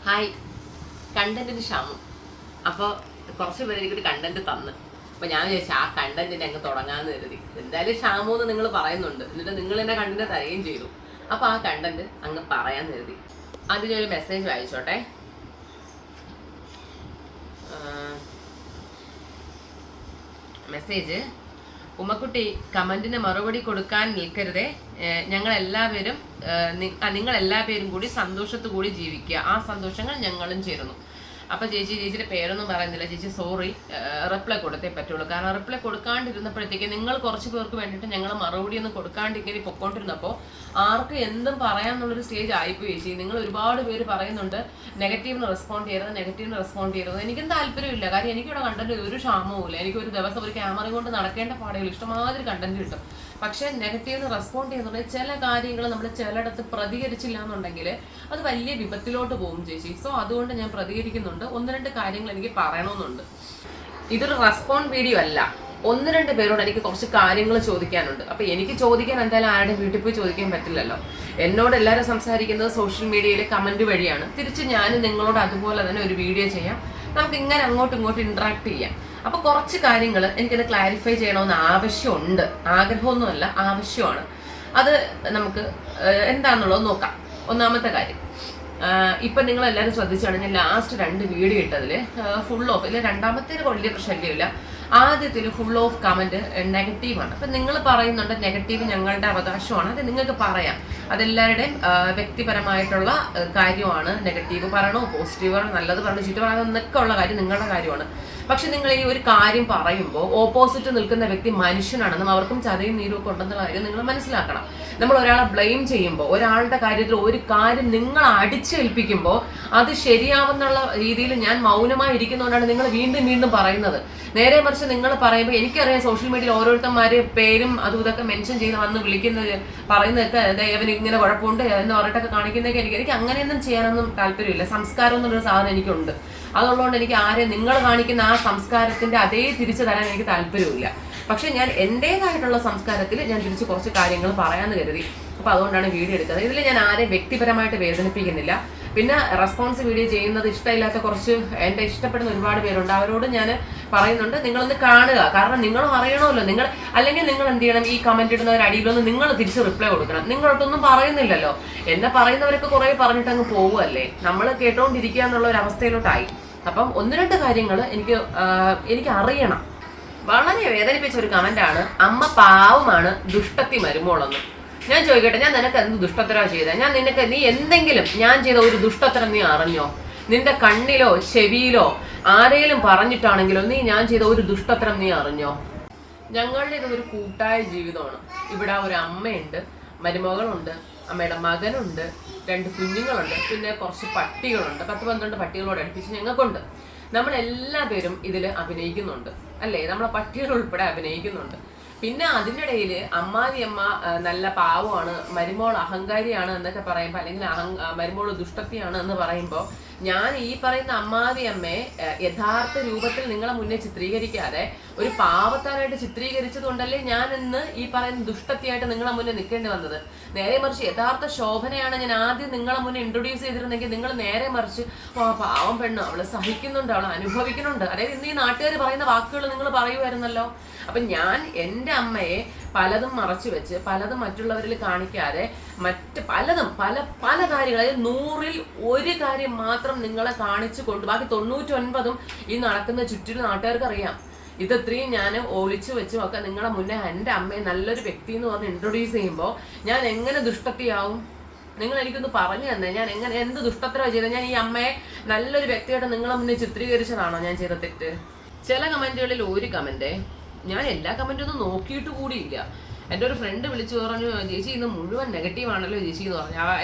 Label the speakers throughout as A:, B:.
A: Hi, കണ്ടന്റിന് ക്ഷാമം. അപ്പോൾ കുറച്ച് പേര് എനിക്കൊരു കണ്ടന്റ് തന്ന്. അപ്പോൾ ഞാൻ വിചാരിച്ചു ആ കണ്ടന്റിനെ അങ്ങ് തുടങ്ങാമെന്ന് കരുതി. എന്തായാലും ക്ഷാമമെന്ന് നിങ്ങൾ പറയുന്നുണ്ട്, എന്നിട്ട് നിങ്ങൾ എന്നെ കണ്ടന്റ് തരുകയും ചെയ്തു. അപ്പോൾ ആ കണ്ടന്റ് അങ്ങ് പറയാൻ കരുതി. ആദ്യം ഞാനൊരു മെസ്സേജ് വായിച്ചോട്ടെ. മെസ്സേജ്: ഉമ്മക്കുട്ടി, കമന്റിന് മറുപടി കൊടുക്കാൻ നിൽക്കരുതേ. നിങ്ങളെല്ലാ പേരും കൂടി സന്തോഷത്തു കൂടി ജീവിക്കുക. ആ സന്തോഷങ്ങൾ ഞങ്ങളും ചേരുന്നു. അപ്പൊ ചേച്ചിയുടെ പേരൊന്നും പറയുന്നില്ല. ചേച്ചി സോറി, റിപ്ലൈ കൊടുത്തേ പറ്റുള്ളൂ. കാരണം റിപ്ലൈ കൊടുക്കാണ്ടിരുന്നപ്പോഴത്തേക്ക് നിങ്ങൾ കുറച്ച് പേർക്ക് വേണ്ടിയിട്ട് ഞങ്ങൾ മറുപടി ഒന്നും കൊടുക്കാണ്ട് ഇങ്ങനെ പൊക്കോണ്ടിരുന്നപ്പോൾ ആർക്ക് എന്തും പറയാന്നുള്ളൊരു സ്റ്റേജ് ആയിപ്പോയി ചേച്ചി. നിങ്ങൾ ഒരുപാട് പേര് പറയുന്നുണ്ട് നെഗറ്റീവിന് റെസ്പോണ്ട് ചെയ്യരുത്. എനിക്കും താല്പര്യമില്ല. കാര്യം എനിക്കിവിടെ കണ്ടന്റ് ഒരു ക്ഷാമവും ഇല്ല. എനിക്ക് ഒരു ദിവസം ഒരു ക്യാമറ കൊണ്ട് നടക്കേണ്ട പാടുകൾ ഇഷ്ടമാതിരി കണ്ടന്റ് കിട്ടും. പക്ഷെ നെഗറ്റീവിന് റെസ്പോണ്ട് ചെയ്യുന്നുണ്ടെങ്കിൽ ചില കാര്യങ്ങൾ നമ്മൾ ചിലയിടത്ത് പ്രതികരിച്ചില്ല എന്നുണ്ടെങ്കിൽ അത് വലിയ വിപത്തിലോട്ട് പോകും ചേച്ചി. സോ അതുകൊണ്ട് ഞാൻ പ്രതികരിക്കുന്നുണ്ട്. 1-2 കാര്യങ്ങൾ എനിക്ക് പറയണമെന്നുണ്ട്. ഇതൊരു റെസ്പോണ്ട് വീഡിയോ അല്ല. 1-2 പേരോട് എനിക്ക് കുറച്ച് കാര്യങ്ങൾ ചോദിക്കാനുണ്ട്. അപ്പൊ എനിക്ക് ചോദിക്കാൻ എന്തായാലും ആരുടെ വീട്ടിൽ പോയി ചോദിക്കാൻ പറ്റില്ലല്ലോ. എന്നോട് എല്ലാവരും സംസാരിക്കുന്നത് സോഷ്യൽ മീഡിയയിൽ കമന്റ് വഴിയാണ്. തിരിച്ച് ഞാൻ നിങ്ങളോട് അതുപോലെ തന്നെ ഒരു വീഡിയോ ചെയ്യാം. നമുക്ക് ഇങ്ങനെ അങ്ങോട്ടും ഇങ്ങോട്ടും ഇന്ററാക്ട് ചെയ്യാം. അപ്പൊ കുറച്ച് കാര്യങ്ങൾ എനിക്കത് ക്ലാരിഫൈ ചെയ്യണമെന്ന് ആവശ്യമുണ്ട്. ആഗ്രഹമൊന്നുമല്ല, ആവശ്യമാണ്. അത് നമുക്ക് എന്താണെന്നുള്ളത് നോക്കാം. ഒന്നാമത്തെ കാര്യം, ഇപ്പം നിങ്ങൾ എല്ലാവരും ശ്രദ്ധിച്ചാണ്, ഞാൻ ലാസ്റ്റ് 2 വീഡിയോ ഇട്ടതിൽ ഫുൾ ഓഫ് ഇല്ല. രണ്ടാമത്തേന് വലിയ പ്രശ്നമില്ല. ആദ്യത്തിൽ ഫുൾ ഓഫ് കമന്റ് നെഗറ്റീവാണ്. അപ്പം നിങ്ങൾ പറയുന്നുണ്ട് നെഗറ്റീവ് ഞങ്ങളുടെ അവകാശമാണ്, അത് നിങ്ങൾക്ക് പറയാം. അതെല്ലാവരുടെയും വ്യക്തിപരമായിട്ടുള്ള കാര്യമാണ്. നെഗറ്റീവ് പറയണോ പോസിറ്റീവ് പറയണോ നല്ലത് പറയണോ ചീത്ത പറയണോ എന്നൊക്കെ ഉള്ള കാര്യം നിങ്ങളുടെ കാര്യമാണ്. പക്ഷെ നിങ്ങൾ ഈ ഒരു കാര്യം പറയുമ്പോൾ ഓപ്പോസിറ്റ് നിൽക്കുന്ന വ്യക്തി മനുഷ്യനാണെന്നും അവർക്കും ചതയും നീരും ഒക്കെ ഉണ്ടെന്നുള്ള കാര്യം നിങ്ങൾ മനസ്സിലാക്കണം. നമ്മൾ ഒരാളെ ബ്ലെയിം ചെയ്യുമ്പോൾ, ഒരാളുടെ കാര്യത്തിൽ ഒരു കാര്യം നിങ്ങൾ അടിച്ചേൽപ്പിക്കുമ്പോൾ അത് ശരിയാവുന്നുള്ള രീതിയിൽ ഞാൻ മൗനമായി ഇരിക്കുന്നതുകൊണ്ടാണ് നിങ്ങൾ വീണ്ടും പറയുന്നത്. നേരെ മറിച്ച് നിങ്ങൾ പറയുമ്പോൾ എനിക്കറിയാം സോഷ്യൽ മീഡിയയിൽ ഓരോരുത്തന്മാര് പേരും അതും ഇതൊക്കെ മെൻഷൻ ചെയ്ത് വന്ന് വിളിക്കുന്നത് പറയുന്നതൊക്കെ അവന് ഇങ്ങനെ കുഴപ്പമുണ്ട് എന്ന് പറഞ്ഞിട്ടൊക്കെ കാണിക്കുന്നതൊക്കെ എനിക്ക് അങ്ങനെയൊന്നും ചെയ്യാനൊന്നും താല്പര്യമില്ല. സംസ്കാരം എന്നുള്ളൊരു സാധനം എനിക്കുണ്ട്. അതുള്ളതുകൊണ്ട് എനിക്ക് ആരെയും നിങ്ങൾ കാണിക്കുന്ന ആ സംസ്കാരത്തിന്റെ അതേ തിരിച്ചു തരാൻ എനിക്ക് താല്പര്യമില്ല. പക്ഷെ ഞാൻ എൻ്റെതായിട്ടുള്ള സംസ്കാരത്തിൽ ഞാൻ തിരിച്ച് കുറച്ച് കാര്യങ്ങൾ പറയാമെന്ന് കരുതി. അപ്പൊ അതുകൊണ്ടാണ് വീഡിയോ എടുക്കുന്നത്. ഇതിൽ ഞാൻ ആരെയും വ്യക്തിപരമായിട്ട് വേദനിപ്പിക്കുന്നില്ല. പിന്നെ റെസ്പോൺസ് വീഡിയോ ചെയ്യുന്നത് ഇഷ്ടമില്ലാത്ത കുറച്ച് എൻ്റെ ഇഷ്ടപ്പെടുന്ന ഒരുപാട് പേരുണ്ട്. അവരോട് ഞാൻ പറയുന്നുണ്ട്, നിങ്ങളൊന്ന് കാണുക. കാരണം നിങ്ങളും അറിയണമല്ലോ. അല്ലെങ്കിൽ നിങ്ങൾ എന്ത് ചെയ്യണം, ഈ കമന്റ് ഇടുന്നവർ അടിയിലൊന്ന് നിങ്ങൾ തിരിച്ച് റിപ്ലൈ കൊടുക്കണം. നിങ്ങളൊട്ടൊന്നും പറയുന്നില്ലല്ലോ. എന്നെ പറയുന്നവരൊക്കെ കുറെ പറഞ്ഞിട്ട് അങ്ങ് പോവുമല്ലേ. നമ്മൾ കേട്ടോണ്ടിരിക്കുക എന്നുള്ള ഒരു അവസ്ഥയിലോട്ടായി. അപ്പം 1-2 കാര്യങ്ങൾ എനിക്ക് അറിയണം. വളരെ വേദനിപ്പിച്ച ഒരു കമന്റാണ്, അമ്മ പാവമാണ് ദുഷ്ടത്തി മരുമോളെന്ന്. ഞാൻ ചോദിക്കട്ടെ, ഞാൻ നിനക്ക് എന്ത് ദുഷ്ടത്തര ചെയ്ത? നീ എന്തെങ്കിലും ഞാൻ ചെയ്ത ഒരു ദുഷ്ടത്തരം നീ അറിഞ്ഞോ? നിന്റെ കണ്ണിലോ ചെവിയിലോ ആരെങ്കിലും പറഞ്ഞിട്ടാണെങ്കിലോ ഞാൻ ചെയ്ത ഒരു ദുഷ്ടത്തരം നീ അറിഞ്ഞോ? ഞങ്ങളുടെ ഇത് ഒരു കൂട്ടായ ജീവിതമാണ്. ഇവിടെ ഒരു അമ്മയുണ്ട്, മരുമകളുണ്ട്, അമ്മയുടെ മകനുണ്ട്, 2 കുഞ്ഞുങ്ങളുണ്ട്, പിന്നെ കുറച്ച് പട്ടികളുണ്ട്. 10-12 പട്ടികളോട് അടുപ്പിച്ച് ഞങ്ങൾക്കുണ്ട്. നമ്മളെല്ലാ പേരും ഇതിൽ അഭിനയിക്കുന്നുണ്ട് അല്ലേ? നമ്മളെ പട്ടികൾ ഉൾപ്പെടെ അഭിനയിക്കുന്നുണ്ട്. പിന്നെ അതിനിടയിൽ അമ്മാവിയമ്മ നല്ല പാവമാണ്, മരുമോൾ അഹങ്കാരിയാണ് എന്നൊക്കെ പറയുമ്പോൾ, അല്ലെങ്കിൽ മരുമോൾ ദുഷ്ടത്തിയാണ് എന്ന് പറയുമ്പോൾ, ഞാൻ ഈ പറയുന്ന അമ്മാവിയമ്മയെ യഥാർത്ഥ രൂപത്തിൽ നിങ്ങളെ മുന്നേ ചിത്രീകരിക്കാതെ ഒരു പാവത്താനായിട്ട് ചിത്രീകരിച്ചത് കൊണ്ടല്ലേ ഞാൻ ഇന്ന് ഈ പറയുന്ന ദുഷ്ടത്തിയായിട്ട് നിങ്ങളെ മുന്നേ നിൽക്കേണ്ടി വന്നത്. നേരെ മറിച്ച് യഥാർത്ഥ ശോഭനയാണ് ഞാൻ ആദ്യം നിങ്ങളെ മുന്നേ ഇൻട്രൊഡ്യൂസ് ചെയ്തിരുന്നെങ്കിൽ നിങ്ങൾ നേരെ മറിച്ച് പാവം പെണ്ണ്, അവള് സഹിക്കുന്നുണ്ട്, അവൾ അനുഭവിക്കുന്നുണ്ട്, അതായത് ഇന്ന് ഈ നാട്ടുകാർ പറയുന്ന വാക്കുകൾ നിങ്ങൾ പറയുമായിരുന്നല്ലോ. അപ്പൊ ഞാൻ എൻ്റെ അമ്മയെ പലതും മറച്ചു വെച്ച് പലതും മറ്റുള്ളവരിൽ കാണിക്കാതെ മറ്റ് പല കാര്യങ്ങൾ, അതായത് 100-ൽ 1 കാര്യം മാത്രം നിങ്ങളെ കാണിച്ചു കൊണ്ട് ബാക്കി 99-ഉം ഈ നടക്കുന്ന ചുറ്റിലും നാട്ടുകാർക്ക് അറിയാം. ഇത്രയും ഞാൻ ഒളിച്ചു വെച്ചും ഒക്കെ നിങ്ങളെ മുന്നേ എൻ്റെ അമ്മയെ നല്ലൊരു വ്യക്തി എന്ന് പറഞ്ഞ് ഇൻട്രൊഡ്യൂസ് ചെയ്യുമ്പോൾ ഞാൻ എങ്ങനെ ദുഷ്ടത്തിയാവും? നിങ്ങൾ എനിക്കൊന്ന് പറഞ്ഞു തന്നെ. ഞാൻ എന്ത് ദുഷ്ടത്തരമാണ് ചെയ്തത്? ഞാൻ ഈ അമ്മയെ നല്ലൊരു വ്യക്തിയായിട്ട് നിങ്ങളെ മുന്നേ ചിത്രീകരിച്ചതാണോ ഞാൻ ചെയ്ത തെറ്റ്? ചില കമന്റുകളിൽ ഒരു കമന്റ്, ഞാൻ എല്ലാ കമന്റൊന്നും നോക്കിയിട്ട് കൂടിയില്ല. എൻ്റെ ഒരു ഫ്രണ്ട് വിളിച്ചു പറഞ്ഞു, ചേച്ചി ഇന്ന് മുഴുവൻ നെഗറ്റീവാണല്ലോ ചേച്ചി എന്ന് പറഞ്ഞു.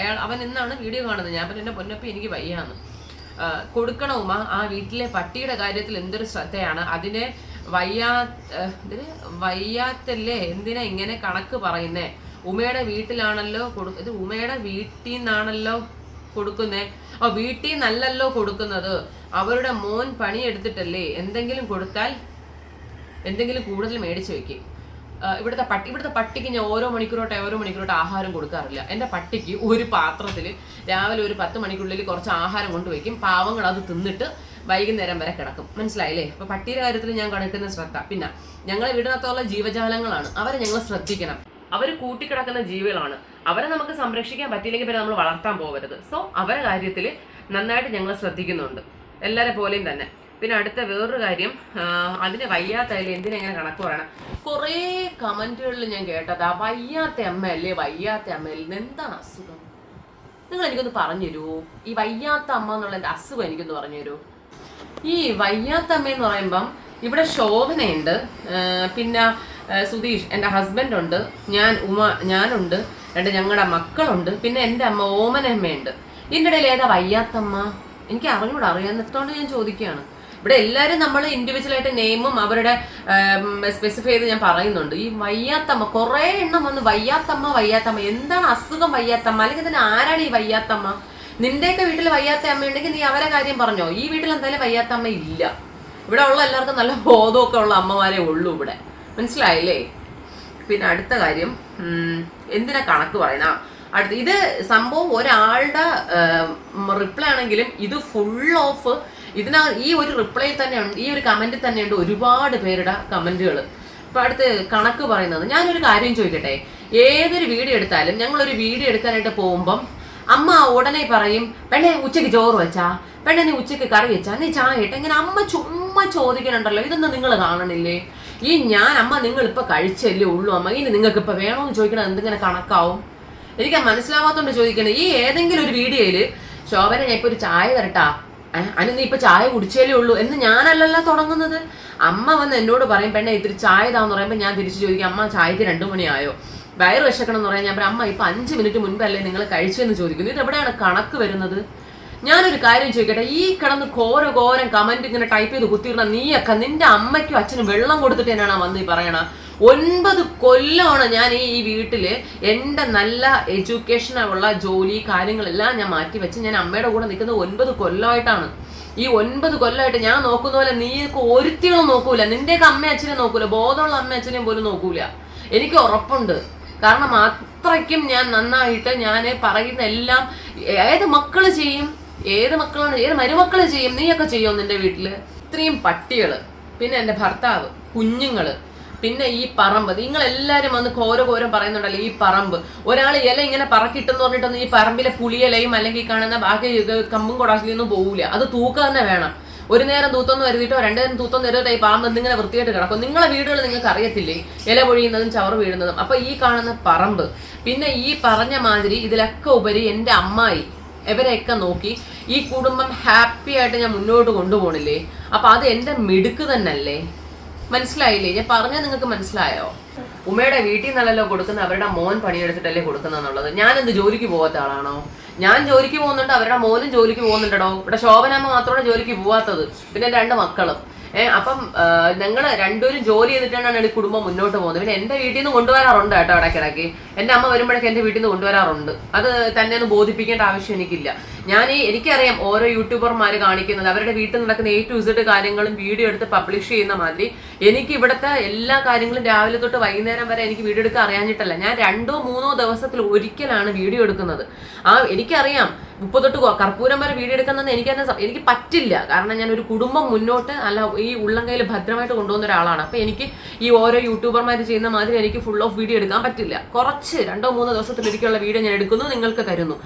A: അവൻ ഇന്നാണ് വീഡിയോ കാണുന്നത്. ഞാൻ പറഞ്ഞു, എൻ്റെ പൊന്നപ്പ എനിക്ക് വയ്യാന്ന്. കൊടുക്കണം ഉമ്മ, ആ വീട്ടിലെ പട്ടിയുടെ കാര്യത്തിൽ എന്തൊരു ശ്രദ്ധയാണ്. അതിനെ വയ്യാത്തല്ലേ, എന്തിനാ ഇങ്ങനെ കണക്ക് പറയുന്നേ? ഉമയുടെ വീട്ടിലാണല്ലോ ഇത് ഉമയുടെ വീട്ടിൽ നിന്നാണല്ലോ കൊടുക്കുന്നേ. വീട്ടിൽ നിന്നല്ലല്ലോ കൊടുക്കുന്നത്. അവരുടെ മോൻ പണിയെടുത്തിട്ടല്ലേ. എന്തെങ്കിലും കൊടുത്താൽ എന്തെങ്കിലും കൂടുതൽ മേടിച്ചു വെക്കും. ഇവിടുത്തെ പട്ടിക്ക് ഞാൻ ഓരോ മണിക്കൂറോട്ട് ആഹാരം കൊടുക്കാറില്ല. എൻ്റെ പട്ടിക്ക് ഒരു പാത്രത്തിൽ രാവിലെ ഒരു 10 മണിക്കുള്ളിൽ കുറച്ച് ആഹാരം കൊണ്ടുവയ്ക്കും. പാവങ്ങൾ അത് തിന്നിട്ട് വൈകുന്നേരം വരെ കിടക്കും. മനസ്സിലായില്ലേ? അപ്പോൾ പട്ടിയുടെ കാര്യത്തിൽ ഞാൻ കാണിക്കുന്ന ശ്രദ്ധ. പിന്നെ ഞങ്ങളെ വീടിനകത്തുള്ള ജീവജാലങ്ങളാണ്, അവരെ ഞങ്ങൾ ശ്രദ്ധിക്കണം. അവർ കൂട്ടിക്കിടക്കുന്ന ജീവികളാണ്, അവരെ നമുക്ക് സംരക്ഷിക്കാൻ പറ്റിയില്ലെങ്കിൽ പിന്നെ നമ്മൾ വളർത്താൻ പോകരുത്. സോ അവരുടെ കാര്യത്തിൽ നന്നായിട്ട് ഞങ്ങൾ ശ്രദ്ധിക്കുന്നുണ്ട്, എല്ലാവരെ പോലെയും തന്നെ. പിന്നെ അടുത്ത വേറൊരു കാര്യം, അതിന് വയ്യാത്തതിൽ എന്തിനെങ്ങനെ കണക്ക് പറയണം. കുറേ കമൻറ്റുകളിൽ ഞാൻ കേട്ടതാ, വയ്യാത്ത അമ്മയല്ലേ, വയ്യാത്ത അമ്മയിൽ എന്താണ് അസുഖം? നിങ്ങൾ എനിക്കൊന്ന് പറഞ്ഞു തരുമോ? ഈ വയ്യാത്ത അമ്മ എന്നുള്ള എൻ്റെ അസുഖം എനിക്കൊന്ന് പറഞ്ഞു തരുമോ? ഈ വയ്യാത്ത അമ്മയെന്ന് പറയുമ്പം ഇവിടെ ശോഭനയുണ്ട്, പിന്നെ സുധീഷ് എൻ്റെ ഹസ്ബൻഡ് ഉണ്ട്, ഞാനുണ്ട്, ഞങ്ങളുടെ മക്കളുണ്ട്, പിന്നെ എൻ്റെ അമ്മ ഓമനമ്മയുണ്ട്. ഇതിൻ്റെ ഇടയിൽ ഏതാ വയ്യാത്തമ്മ? എനിക്ക് അറിയാവുന്നതുകൊണ്ട് ഞാൻ ചോദിക്കുകയാണ്. ഇവിടെ എല്ലാവരും നമ്മൾ ഇൻഡിവിജ്വലായിട്ട് നെയിമും അവരുടെ സ്പെസിഫൈ ചെയ്ത് ഞാൻ പറയുന്നുണ്ട്. ഈ വയ്യാത്തമ്മ കുറേ എണ്ണം വന്ന് വയ്യാത്തമ്മ എന്താണ് അസുഖം വയ്യാത്തമ്മ? അല്ലെങ്കിൽ തന്നെ ആരാണ് ഈ വയ്യാത്തമ്മ? നിന്റെയൊക്കെ വീട്ടിൽ വയ്യാത്ത അമ്മ ഉണ്ടെങ്കിൽ നീ അവരെ കാര്യം പറഞ്ഞോ. ഈ വീട്ടിൽ എന്തായാലും വയ്യാത്ത അമ്മ ഇല്ല. ഇവിടെ ഉള്ള എല്ലാവർക്കും നല്ല ബോധമൊക്കെ ഉള്ള അമ്മമാരെ ഉള്ളൂ ഇവിടെ, മനസ്സിലായില്ലേ? പിന്നെ അടുത്ത കാര്യം, എന്തിനാ കണക്ക് പറയണ? അടുത്ത ഇത് സംഭവം ഒരാളുടെ റിപ്ലൈ ആണെങ്കിലും ഇത് ഫുൾ ഓഫ് ഈ ഒരു റിപ്ലൈ തന്നെയുണ്ട്, ഈ ഒരു കമന്റിൽ തന്നെയുണ്ട് ഒരുപാട് പേരുടെ കമന്റുകൾ. ഇപ്പൊ അടുത്ത് കണക്ക് പറയുന്നത്, ഞാനൊരു കാര്യം ചോദിക്കട്ടെ. ഏതൊരു വീഡിയോ എടുത്താലും ഞങ്ങളൊരു വീഡിയോ എടുക്കാനായിട്ട് പോകുമ്പം അമ്മ ഉടനെ പറയും, പെണ്ണെ ഉച്ചയ്ക്ക് ചോറ് വെച്ചാ, പെണ്ണെ നീ ഉച്ചയ്ക്ക് കറി വെച്ചാ, നീ ചായ ഇട്ട. ഇങ്ങനെ അമ്മ ചുമ്മാ ചോദിക്കണുണ്ടല്ലോ, ഇതൊന്നും നിങ്ങൾ കാണണില്ലേ? അമ്മ നിങ്ങൾ ഇപ്പൊ കഴിച്ചല്ലേ ഉള്ളൂ അമ്മ, ഇനി നിങ്ങൾക്ക് ഇപ്പൊ വേണോന്ന് ചോദിക്കണത് എന്തിങ്ങനെ കണക്കാവും? എനിക്ക് മനസ്സിലാവാത്തോണ്ട് ചോദിക്കണേ. ഈ ഏതെങ്കിലും ഒരു വീഡിയോയില് ശോഭന ഞാൻ ഇപ്പൊ ഒരു ചായ തരട്ടാ, നീ ഇപ്പൊ ചായ കുടിച്ചേലേ ഉള്ളൂ എന്ന് ഞാനല്ലല്ലോ തുടങ്ങുന്നത്. അമ്മ വന്ന് എന്നോട് പറയും, പെണ്ണെ ഇത്തിരി ചായ താന്ന് പറയുമ്പോൾ ഞാൻ തിരിച്ചു ചോദിക്കും, അമ്മ ചായക്ക് 2 മണിയായോ? വയറ് വിശക്കണം എന്ന് പറയാൻ ഞാൻ പറയാം, അമ്മ ഇപ്പൊ 5 മിനിറ്റ് മുൻപല്ലേ നിങ്ങൾ കഴിച്ചെന്ന് ചോദിക്കുന്നു. ഇത് എവിടെയാണ് കണക്ക് വരുന്നത്? ഞാനൊരു കാര്യം ചോദിക്കട്ടെ, ഈ കിടന്ന് ഘോരം കമന്റ് ഇങ്ങനെ ടൈപ്പ് ചെയ്ത് കുത്തിയിരുന്ന നീയൊക്കെ നിന്റെ അമ്മയ്ക്കും അച്ഛനും വെള്ളം കൊടുത്തിട്ട് തന്നെയാണ് വന്ന് ഈ പറയണ. 9 കൊല്ലമാണ് ഞാൻ ഈ വീട്ടില് എൻ്റെ നല്ല എഡ്യൂക്കേഷനുള്ള ജോലി കാര്യങ്ങളെല്ലാം ഞാൻ മാറ്റി വെച്ച് ഞാൻ അമ്മയുടെ കൂടെ നിൽക്കുന്നത് 9 കൊല്ലമായിട്ടാണ്. ഈ 9 കൊല്ലമായിട്ട് ഞാൻ നോക്കുന്ന പോലെ നീക്ക് ഒരുത്തികളും നോക്കൂല, നിന്റെയൊക്കെ അമ്മ അച്ഛനെ നോക്കൂല, ബോധമുള്ള അമ്മ അച്ഛനെയും പോലും നോക്കൂല. എനിക്ക് ഉറപ്പുണ്ട്. കാരണം അത്രയ്ക്കും ഞാൻ നന്നായിട്ട് ഞാൻ പറയുന്ന എല്ലാം ഏത് മക്കള് ചെയ്യും, ഏത് മരുമക്കള് ചെയ്യും, നീയൊക്കെ ചെയ്യും നിന്റെ വീട്ടില്. ഇത്രയും പട്ടികള്, പിന്നെ എൻ്റെ ഭർത്താവ്, കുഞ്ഞുങ്ങള്, പിന്നെ ഈ പറമ്പ്. നിങ്ങളെല്ലാവരും വന്ന് ഘോരം പറയുന്നുണ്ടല്ലോ ഈ പറമ്പ്. ഒരാൾ ഇല ഇങ്ങനെ പറക്കിട്ടെന്ന് പറഞ്ഞിട്ടൊന്നും ഈ പറമ്പിലെ പുളിയിലയും അല്ലെങ്കിൽ കാണുന്ന ബാക്കി കമ്പും കൊടാശിലൊന്നും പോകില്ല. അത് തൂക്കുക തന്നെ വേണം. ഒരു നേരം തൂത്തൊന്ന് വരുത്തിയിട്ടോ 2 നേരം തൂത്തൊന്ന് വരുത്തോ ഈ പാമ്പ് എന്തിങ്ങനെ വൃത്തിയായിട്ട് കിടക്കും. നിങ്ങളെ വീടുകൾ നിങ്ങൾക്ക് അറിയത്തില്ലേ, ഇല പൊഴിയുന്നതും ചവറ് വീഴുന്നതും. അപ്പൊ ഈ കാണുന്ന പറമ്പ്, പിന്നെ ഈ പറഞ്ഞ മാതിരി ഇതിലൊക്കെ ഉപരി എൻ്റെ അമ്മായി, ഇവരെയൊക്കെ നോക്കി ഈ കുടുംബം ഹാപ്പി ആയിട്ട് ഞാൻ മുന്നോട്ട് കൊണ്ടുപോകണില്ലേ? അപ്പൊ അത് എൻ്റെ മിടുക്ക് തന്നെയല്ലേ? മനസ്സിലായില്ലേ? ഞാൻ പറഞ്ഞാൽ നിങ്ങൾക്ക് മനസ്സിലായോ? ഉമ്മയുടെ വീട്ടിൽ നിന്നല്ലോ കൊടുക്കുന്ന, അവരുടെ മോൻ പണിയെടുത്തിട്ടല്ലേ കൊടുക്കുന്നെന്നുള്ളത്. ഞാനെന്ത് ജോലിക്ക് പോകാത്ത ആളാണോ? ഞാൻ ജോലിക്ക് പോകുന്നുണ്ട്, അവരുടെ മോനും ജോലിക്ക് പോകുന്നുണ്ടോ. ഇവിടെ ശോഭനമ്മ മാത്രമാണ് ജോലിക്ക് പോവാത്തത്, പിന്നെ 2 മക്കളും. അപ്പം ഞങ്ങൾ രണ്ടുപേരും ജോലി ചെയ്തിട്ടാണ് ഈ കുടുംബം മുന്നോട്ട് പോകുന്നത്. പിന്നെ എൻ്റെ വീട്ടിൽ നിന്ന് കൊണ്ടുവരാറുണ്ട് കേട്ടോ ഇടയ്ക്കിടയ്ക്ക്. എൻ്റെ അമ്മ വരുമ്പോഴേക്ക് എൻ്റെ വീട്ടിൽ നിന്ന് കൊണ്ടുവരാറുണ്ട്. അത് തന്നെ ഒന്ന് ബോധിപ്പിക്കേണ്ട ആവശ്യം എനിക്കില്ല. എനിക്കറിയാം ഓരോ യൂട്യൂബർമാർ കാണിക്കുന്നത് അവരുടെ വീട്ടിൽ നടക്കുന്ന A to Z കാര്യങ്ങളും വീഡിയോ എടുത്ത് പബ്ലിഷ് ചെയ്യുന്ന മാതിരി എനിക്ക് ഇവിടുത്തെ എല്ലാ കാര്യങ്ങളും രാവിലെ തൊട്ട് വൈകുന്നേരം വരെ എനിക്ക് വീഡിയോ എടുക്കാൻ അറിയാഞ്ഞിട്ടല്ല. ഞാൻ 2-3 ദിവസത്തിൽ ഒരിക്കലാണ് വീഡിയോ എടുക്കുന്നത്. എനിക്കറിയാം 30 തൊട്ട് കർപ്പൂരം വരെ വീഡിയോ എടുക്കുന്നത് എനിക്ക് പറ്റില്ല. കാരണം ഞാൻ ഒരു കുടുംബം മുന്നോട്ട് ഈ ഉള്ളം കയ്യിൽ ഭദ്രമായിട്ട് കൊണ്ടുപോകുന്ന ഒരാളാണ്. അപ്പൊ എനിക്ക് ഈ ഓരോ യൂട്യൂബർമാർ ചെയ്യുന്ന മാതിരി എനിക്ക് ഫുൾ ഓഫ് വീഡിയോ എടുക്കാൻ പറ്റില്ല. കുറച്ച് 2-3 ദിവസത്തിലൊരിക്കലുള്ള വീഡിയോ ഞാൻ എടുക്കുന്നു, നിങ്ങൾക്ക് തരുന്നു.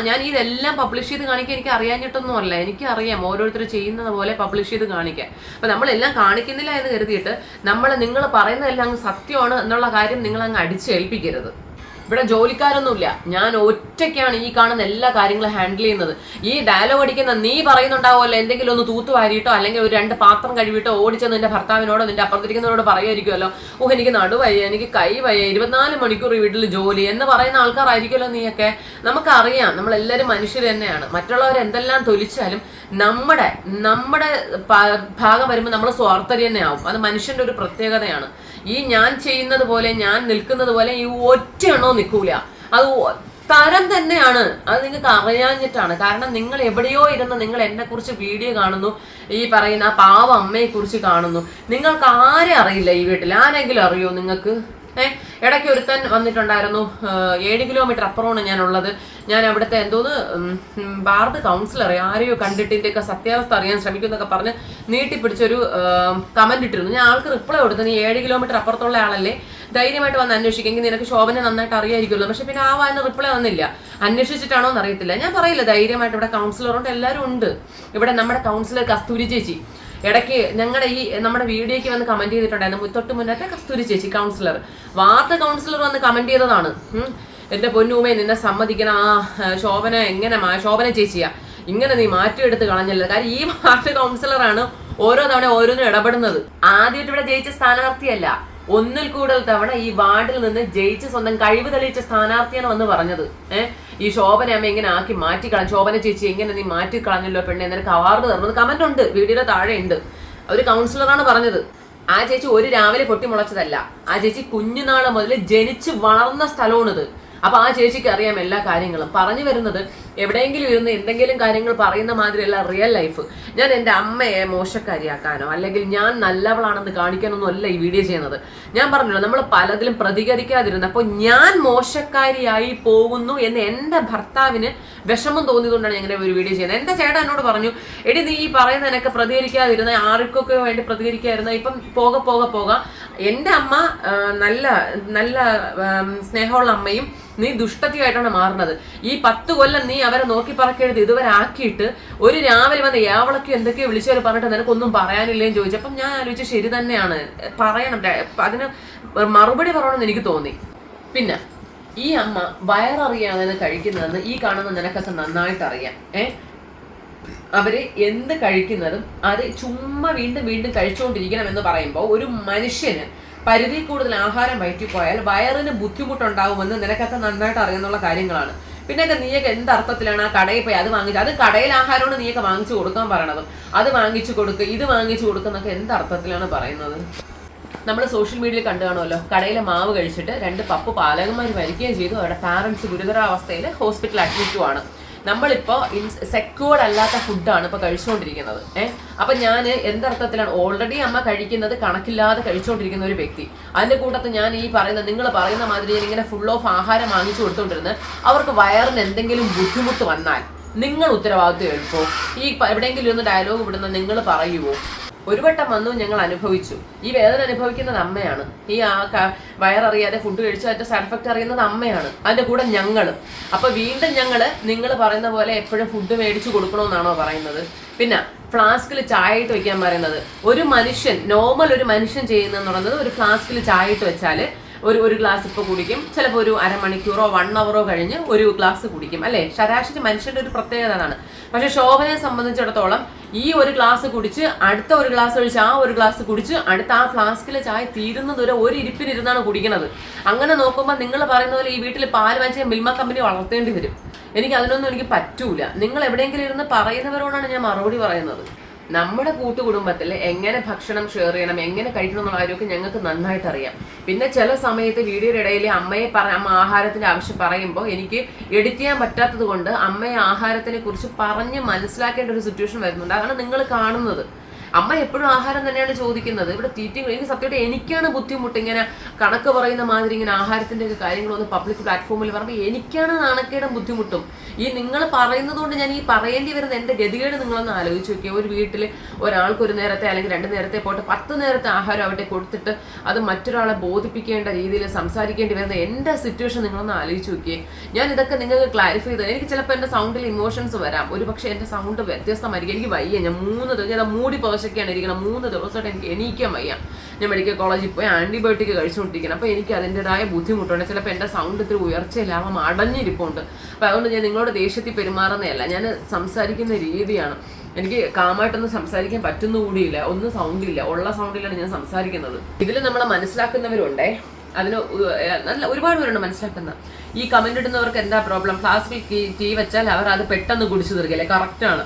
A: ഞാൻ ഇതെല്ലാം പബ്ലിഷ് ചെയ്ത് കാണിക്കാൻ എനിക്ക് അറിയാഞ്ഞിട്ടൊന്നും അല്ല. എനിക്കറിയാം ഓരോരുത്തർ ചെയ്യുന്നത് പോലെ പബ്ലിഷ് ചെയ്ത് കാണിക്കാൻ. അപ്പൊ നമ്മളെല്ലാം കാണിക്കുന്നില്ല എന്ന് കരുതിയിട്ട് നിങ്ങൾ പറയുന്നതെല്ലാം അങ്ങ് സത്യമാണ് എന്നുള്ള കാര്യം നിങ്ങൾ അങ്ങ് അടിച്ചേൽപ്പിക്കരുത്. ഇവിടെ ജോലിക്കാരൊന്നുമില്ല, ഞാൻ ഒറ്റയ്ക്കാണ് ഈ കാണുന്ന എല്ലാ കാര്യങ്ങളും ഹാൻഡിൽ ചെയ്യുന്നത്. ഈ ഡയലോഗ് അടിക്കുന്ന നീ പറയുന്നുണ്ടാവുമല്ലോ, എന്തെങ്കിലും ഒന്ന് തൂത്തുവാരിയിട്ടോ അല്ലെങ്കിൽ ഒരു 2 പാത്രം കഴുകിയിട്ടോ ഓടിച്ചെന്ന് നിന്റെ ഭർത്താവിനോടോ നിന്റെ അപ്പുറത്തിരിക്കുന്നവരോട് പറയുമായിരിക്കുമല്ലോ, എനിക്ക് നടുവയ്യ, എനിക്ക് കൈ വയ്യ, 24 മണിക്കൂർ വീട്ടിൽ ജോലി എന്ന് പറയുന്ന ആൾക്കാരായിരിക്കുമല്ലോ നീയൊക്കെ. നമുക്കറിയാം, നമ്മളെല്ലാവരും മനുഷ്യർ തന്നെയാണ്. മറ്റുള്ളവർ എന്തെല്ലാം തൊലിച്ചാലും നമ്മുടെ ഭാഗം വരുമ്പോൾ നമ്മൾ സ്വാർത്ഥരി തന്നെ ആവും. അത് മനുഷ്യന്റെ ഒരു പ്രത്യേകതയാണ്. ഞാൻ ചെയ്യുന്നത് പോലെ, ഞാൻ നിൽക്കുന്നത് പോലെ ഈ ഒറ്റ എണ്ണവും നിൽക്കൂല. അത് തരം തന്നെയാണ്. അത് നിങ്ങൾക്ക് അറിയാഞ്ഞിട്ടാണ്. കാരണം നിങ്ങൾ എവിടെയോ ഇരുന്ന് നിങ്ങൾ എന്നെ കുറിച്ച് വീഡിയോ കാണുന്നു, ഈ പറയുന്ന പാവ അമ്മയെ കുറിച്ച് കാണുന്നു. നിങ്ങൾക്ക് ആരെ അറിയില്ല ഈ വീട്ടിൽ? ആരെങ്കിലും അറിയോ നിങ്ങൾക്ക്? ഇടയ്ക്ക് ഒരുത്തൻ വന്നിട്ടുണ്ടായിരുന്നു, 7 കിലോമീറ്റർ അപ്പുറമാണ് ഞാനുള്ളത്. ഞാൻ അവിടുത്തെ എന്തോന്ന് വാർഡ് കൗൺസിലർ ആരെയോ കണ്ടിട്ടിൻ്റെയൊക്കെ സത്യാവസ്ഥ അറിയാൻ ശ്രമിക്കുന്നൊക്കെ പറഞ്ഞ് നീട്ടിപ്പിടിച്ചൊരു കമന്റ് ഇട്ടിരുന്നു. ഞാൻ ആൾക്ക് റിപ്ലൈ കൊടുത്തു, നീ 7 കിലോമീറ്റർ അപ്പുറത്തുള്ള ആളല്ലേ, ധൈര്യമായിട്ട് വന്ന് അന്വേഷിക്കെങ്കിൽ നിനക്ക് ശോഭനെ നന്നായിട്ട് അറിയായിരിക്കുമല്ലോ. പക്ഷെ പിന്നെ ആ വായന റിപ്ലൈ വന്നില്ല. അന്വേഷിച്ചിട്ടാണോ എന്ന് അറിയത്തില്ല. ഞാൻ പറയില്ല, ധൈര്യമായിട്ട് ഇവിടെ കൗൺസിലറുണ്ട്, എല്ലാവരും ഉണ്ട്. ഇവിടെ നമ്മുടെ കൗൺസിലർ കസ്തൂരി ചേച്ചി ഇടയ്ക്ക് ഞങ്ങളുടെ ഈ നമ്മുടെ വീഡിയോയ്ക്ക് വന്ന് കമന്റ് ചെയ്തിട്ടുണ്ടായിരുന്നു. തൊട്ട് മുന്നത്തെ കസ്തൂരി ചേച്ചി കൗൺസിലർ, വാർഡ് കൗൺസിലർ വന്ന് കമന്റ് ചെയ്തതാണ്. എന്റെ പൊന്നൂമേ, നിന്നെ സമ്മതിക്കണം, ആ ശോഭന ചേച്ചിയാ ഇങ്ങനെ നീ മാറ്റിയെടുത്ത് കളഞ്ഞല്ലോ. കാര്യം ഈ വാർഡ് കൗൺസിലറാണ് ഓരോ തവണ ഓരോന്നും ഇടപെടുന്നത്. ആദ്യമായിട്ട് ഇവിടെ ജയിച്ച സ്ഥാനാർത്ഥിയല്ല, ഒന്നിൽ കൂടുതൽ തവണ ഈ വാർഡിൽ നിന്ന് ജയിച്ച് സ്വന്തം കഴിവ് തെളിയിച്ച സ്ഥാനാർത്ഥിയാണ് വന്ന് പറഞ്ഞത്. ഈ ശോഭന അമ്മ എങ്ങനെ ആക്കി മാറ്റിക്കളഞ്ഞു, ശോഭന ചേച്ചി എങ്ങനെ നീ മാറ്റിക്കളഞ്ഞല്ലോ പെണ്ണെ, നിനക്ക് അവാർഡ് തരുന്നത് കമന്റ് ഉണ്ട്, വീഡിയോയുടെ താഴെ ഉണ്ട്. ഒരു കൗൺസിലറാണ് പറഞ്ഞത്. ആ ചേച്ചി ഒരു രാവിലെ പൊട്ടിമുളച്ചതല്ല, ആ ചേച്ചി കുഞ്ഞുനാള് മുതൽ ജനിച്ച് വളർന്ന സ്ഥലമാണിത്. അപ്പൊ ആ ചേച്ചിക്ക് അറിയാം എല്ലാ കാര്യങ്ങളും. പറഞ്ഞു വരുന്നത്, എവിടെയെങ്കിലും ഇരുന്ന് എന്തെങ്കിലും കാര്യങ്ങൾ പറയുന്ന മാതിരിയല്ല റിയൽ ലൈഫ്. ഞാൻ എൻ്റെ അമ്മയെ മോശക്കാരിയാക്കാനോ അല്ലെങ്കിൽ ഞാൻ നല്ലവളാണെന്ന് കാണിക്കാനൊന്നും അല്ല ഈ വീഡിയോ ചെയ്യുന്നത്. ഞാൻ പറഞ്ഞല്ലോ, നമ്മൾ പലതിലും പ്രതികരിക്കാതിരുന്നപ്പോൾ ഞാൻ മോശക്കാരിയായി പോകുന്നു എന്ന് എൻ്റെ ഭർത്താവിന് വിഷമം തോന്നിയതുകൊണ്ടാണ് ഞാൻ ഇങ്ങനെ ഒരു വീഡിയോ ചെയ്യുന്നത്. എൻ്റെ ചേട്ടൻ എന്നോട് പറഞ്ഞു, എടി നീ ഈ പറയുന്നതിനൊക്കെ പ്രതികരിക്കാതിരുന്ന, ആർക്കൊക്കെ വേണ്ടി പ്രതികരിക്കാതിരുന്ന, ഇപ്പം പോക എൻ്റെ അമ്മ നല്ല നല്ല സ്നേഹമുള്ള അമ്മയും നീ ദുഷ്ടത്തിയായിട്ടാണ് മാറുന്നത്. ഈ 10 കൊല്ലം നീ അവരെ നോക്കി പറക്കെഴുതി ഇതുവരെ ആക്കിയിട്ട് ഒരു രാവിലെ വന്ന് ഏവളൊക്കെ എന്തൊക്കെയോ വിളിച്ചവരെ പറഞ്ഞിട്ട് നിനക്കൊന്നും പറയാനില്ലേന്ന് ചോദിച്ചപ്പം ഞാൻ ആലോചിച്ച് ശരി തന്നെയാണ്, പറയണം, അതിന് മറുപടി പറയണമെന്ന് എനിക്ക് തോന്നി. പിന്നെ ഈ അമ്മ വയററിയാതെ കഴിക്കുന്നതെന്ന് ഈ കാണുന്ന നിനക്കൊക്കെ നന്നായിട്ട് അറിയാം. അവര് എന്ത് കഴിക്കുന്നതും അത് ചുമ്മാ വീണ്ടും വീണ്ടും കഴിച്ചുകൊണ്ടിരിക്കണം എന്ന് പറയുമ്പോൾ ഒരു മനുഷ്യന് പരിധി കൂടുതൽ ആഹാരം വയറ്റിപ്പോയാൽ വയറിന് ബുദ്ധിമുട്ടുണ്ടാകുമെന്ന് നിനക്കൊക്കെ നന്നായിട്ട് അറിയുന്നുള്ള കാര്യങ്ങളാണ്. പിന്നെയൊക്കെ നീയൊക്കെ എന്തർത്ഥത്തിലാണ് ആ കടയിൽ പോയി അത് വാങ്ങിച്ചു, അത് കടയിൽ ആഹാരമാണ് നീയൊക്കെ വാങ്ങിച്ചു കൊടുക്കാൻ പറയണതും, അത് വാങ്ങിച്ചു കൊടുക്കുക ഇത് വാങ്ങിച്ചു കൊടുക്കുന്നൊക്കെ എന്തർത്ഥത്തിലാണ് പറയുന്നത്? നമ്മൾ സോഷ്യൽ മീഡിയയിൽ കണ്ടു കാണുമല്ലോ, കടയിലെ മാവ് കഴിച്ചിട്ട് 2 പപ്പ് പാലകന്മാർ മരിക്കുകയും ചെയ്തു. അവരുടെ പാരൻസ് ഗുരുതരാവസ്ഥയിൽ ഹോസ്പിറ്റലിൽ അഡ്മിറ്റുമാണ്. നമ്മളിപ്പോൾ സെക്യൂർഡ് അല്ലാത്ത ഫുഡാണ് ഇപ്പോൾ കഴിച്ചുകൊണ്ടിരിക്കുന്നത്. അപ്പം ഞാൻ എന്തർത്ഥത്തിലാണ്, ഓൾറെഡി അമ്മ കഴിക്കുന്നത് കണക്കില്ലാതെ കഴിച്ചുകൊണ്ടിരിക്കുന്ന ഒരു വ്യക്തി, അതിൻ്റെ കൂട്ടത്തിൽ ഞാൻ ഈ നിങ്ങൾ പറയുന്ന മാതിരി ഇങ്ങനെ ഫുൾ ഓഫ് ആഹാരം വാങ്ങിച്ചു കൊടുത്തുകൊണ്ടിരുന്നത് അവർക്ക് വയറിന് എന്തെങ്കിലും ബുദ്ധിമുട്ട് വന്നാൽ നിങ്ങൾ ഉത്തരവാദിത്വം എടുക്കുമോ? ഈ എവിടെയെങ്കിലും ഒന്ന് ഡയലോഗ് വിടുന്ന നിങ്ങൾ പറയുമോ? ഒരു വട്ടം വന്നു, ഞങ്ങൾ അനുഭവിച്ചു. ഈ വേദന അനുഭവിക്കുന്നത് അമ്മയാണ്. ഈ വയററിയാതെ ഫുഡ് കഴിച്ചു അതിന്റെ സൈഡ് എഫക്റ്റ് അറിയുന്നത് അമ്മയാണ്, അതിന്റെ കൂടെ ഞങ്ങളും. അപ്പൊ വീണ്ടും നിങ്ങൾ പറയുന്ന പോലെ എപ്പോഴും ഫുഡ് മേടിച്ചു കൊടുക്കണമെന്നാണോ പറയുന്നത്? പിന്നെ ഫ്ലാസ്കിൽ ചായ ഇട്ട് വെക്കാൻ പറയുന്നത്, ഒരു മനുഷ്യൻ നോർമൽ ഒരു മനുഷ്യൻ ചെയ്യുന്നതെന്ന് പറയുന്നത് ഒരു ഫ്ലാസ്കിൽ ചായ ഇട്ട് വെച്ചാൽ ഒരു ഗ്ലാസ് ഇപ്പോൾ കുടിക്കും, ചിലപ്പോൾ ഒരു അരമണിക്കൂറോ 1 hour കഴിഞ്ഞ് ഒരു ഗ്ലാസ് കുടിക്കും അല്ലേ? ശരാശരി മനുഷ്യന്റെ ഒരു പ്രത്യേകത അതാണ്. പക്ഷെ ശോഭനയെ സംബന്ധിച്ചിടത്തോളം ഈ ഒരു ഗ്ലാസ് കുടിച്ച് അടുത്ത ഒരു ഗ്ലാസ് ഒഴിച്ച് ആ ഒരു ഗ്ലാസ് കുടിച്ച് അടുത്ത ആ ഫ്ലാസ്കിലെ ചായ തീരുന്നതുവരെ ഒരു ഇരിപ്പിനിരുന്നാണ് കുടിക്കുന്നത്. അങ്ങനെ നോക്കുമ്പോൾ നിങ്ങൾ പറയുന്ന പോലെ ഈ വീട്ടിൽ പാല് വാങ്ങിച്ച മിൽമ കമ്പനി വളർത്തേണ്ടി വരും. എനിക്ക് പറ്റൂല. നിങ്ങൾ എവിടെയെങ്കിലും ഇരുന്ന് പറയുന്നവരോടാണ് ഞാൻ മറുപടി പറയുന്നത്. നമ്മുടെ കൂട്ടുകുടുംബത്തിൽ എങ്ങനെ ഭക്ഷണം ഷെയർ ചെയ്യണം, എങ്ങനെ കഴിക്കണം എന്നുള്ള കാര്യമൊക്കെ ഞങ്ങൾക്ക് നന്നായിട്ട് അറിയാം. പിന്നെ ചില സമയത്ത് വീഡിയോയുടെ ഇടയിൽ അമ്മ ആഹാരത്തിന്റെ ആവശ്യം പറയുമ്പോൾ എനിക്ക് എഡിറ്റ് ചെയ്യാൻ പറ്റാത്തത് കൊണ്ട് അമ്മയെ ആഹാരത്തിനെ കുറിച്ച് പറഞ്ഞ് മനസ്സിലാക്കേണ്ട ഒരു സിറ്റുവേഷൻ വരുന്നുണ്ട്. അതാണ് നിങ്ങൾ കാണുന്നത്. അമ്മ എപ്പോഴും ആഹാരം തന്നെയാണ് ചോദിക്കുന്നത്. ഇവിടെ തീറ്റിങ് എനിക്ക് സത്യമായിട്ട് എനിക്കാണ് ബുദ്ധിമുട്ട്. ഇങ്ങനെ കണക്ക് പറയുന്ന മാതിരി ഇങ്ങനെ ആഹാരത്തിന്റെ ഒക്കെ കാര്യങ്ങളൊന്ന് പബ്ലിക് പ്ലാറ്റ്ഫോമിൽ പറയുമ്പോൾ എനിക്കാണ് നാണക്കേടും ബുദ്ധിമുട്ടും. ഈ നിങ്ങൾ പറയുന്നത് കൊണ്ട് ഞാൻ ഈ പറയേണ്ടി വരുന്ന എൻ്റെ ഗതികേട് നിങ്ങളൊന്ന് ആലോചിച്ച് നോക്കിയാൽ, ഒരു വീട്ടിൽ ഒരാൾക്ക് ഒരു നേരത്തെ അല്ലെങ്കിൽ 2 നേരത്തെ പോട്ടെ 10 നേരത്തെ ആഹാരം അവിടെ കൊടുത്തിട്ട് അത് മറ്റൊരാളെ ബോധിപ്പിക്കേണ്ട രീതിയിൽ സംസാരിക്കേണ്ടി വരുന്ന എൻ്റെ സിറ്റുവേഷൻ നിങ്ങളൊന്ന് ആലോചിച്ച് നോക്കിയേ. ഞാൻ ഇതൊക്കെ നിങ്ങൾക്ക് ക്ലാരിഫൈ ചെയ്ത്, എനിക്ക് ചിലപ്പോൾ എൻ്റെ സൗണ്ടിൽ ഇമോഷൻസ് വരാം, ഒരു പക്ഷേ എൻ്റെ സൗണ്ട് വ്യത്യസ്തമായിരിക്കും. എനിക്ക് വയ്യ, ഞാൻ 3 ദിവസം ഞാൻ മൂടി പോശൊക്കെയാണ് ഇരിക്കണം. 3 ദിവസമായിട്ട് എനിക്ക് എണീക്കാൻ വയ്യ. ഞാൻ മെഡിക്കൽ കോളേജിൽ പോയി ആൻറ്റിബയോട്ടിക് കഴിച്ചുകൊണ്ടിരിക്കണം. അപ്പോൾ എനിക്ക് അതിൻ്റെതായ ബുദ്ധിമുട്ടുണ്ട്. ചിലപ്പോൾ എൻ്റെ സൗണ്ട് ഇത്തിരി ഉയർച്ചയിലാവാം, അടഞ്ഞിരിപ്പുണ്ട്. അപ്പോൾ അതുകൊണ്ട് ഞാൻ നിങ്ങളോട് ദേഷ്യത്തിൽ പെരുമാറുന്നതല്ല, ഞാൻ സംസാരിക്കുന്ന രീതിയാണ്. എനിക്ക് കാമായിട്ടൊന്നും സംസാരിക്കാൻ പറ്റുന്നുകൂടിയില്ല, ഒന്നും സൗണ്ടില്ല, ഉള്ള സൗണ്ടിലാണ് ഞാൻ സംസാരിക്കുന്നത്. ഇതിൽ നമ്മളെ മനസ്സിലാക്കുന്നവരുണ്ടേ, അതിന് നല്ല ഒരുപാട് പേരുണ്ട് മനസ്സിലാക്കുന്ന. ഈ കമന്റ് ഇടുന്നവർക്ക് എന്താ പ്രോബ്ലം? ഫ്ലാസ്കിൽ ടീ വെച്ചാൽ അവർ അത് പെട്ടെന്ന് കുടിച്ചു തീർക്കില്ലേ? കറക്റ്റാണ്.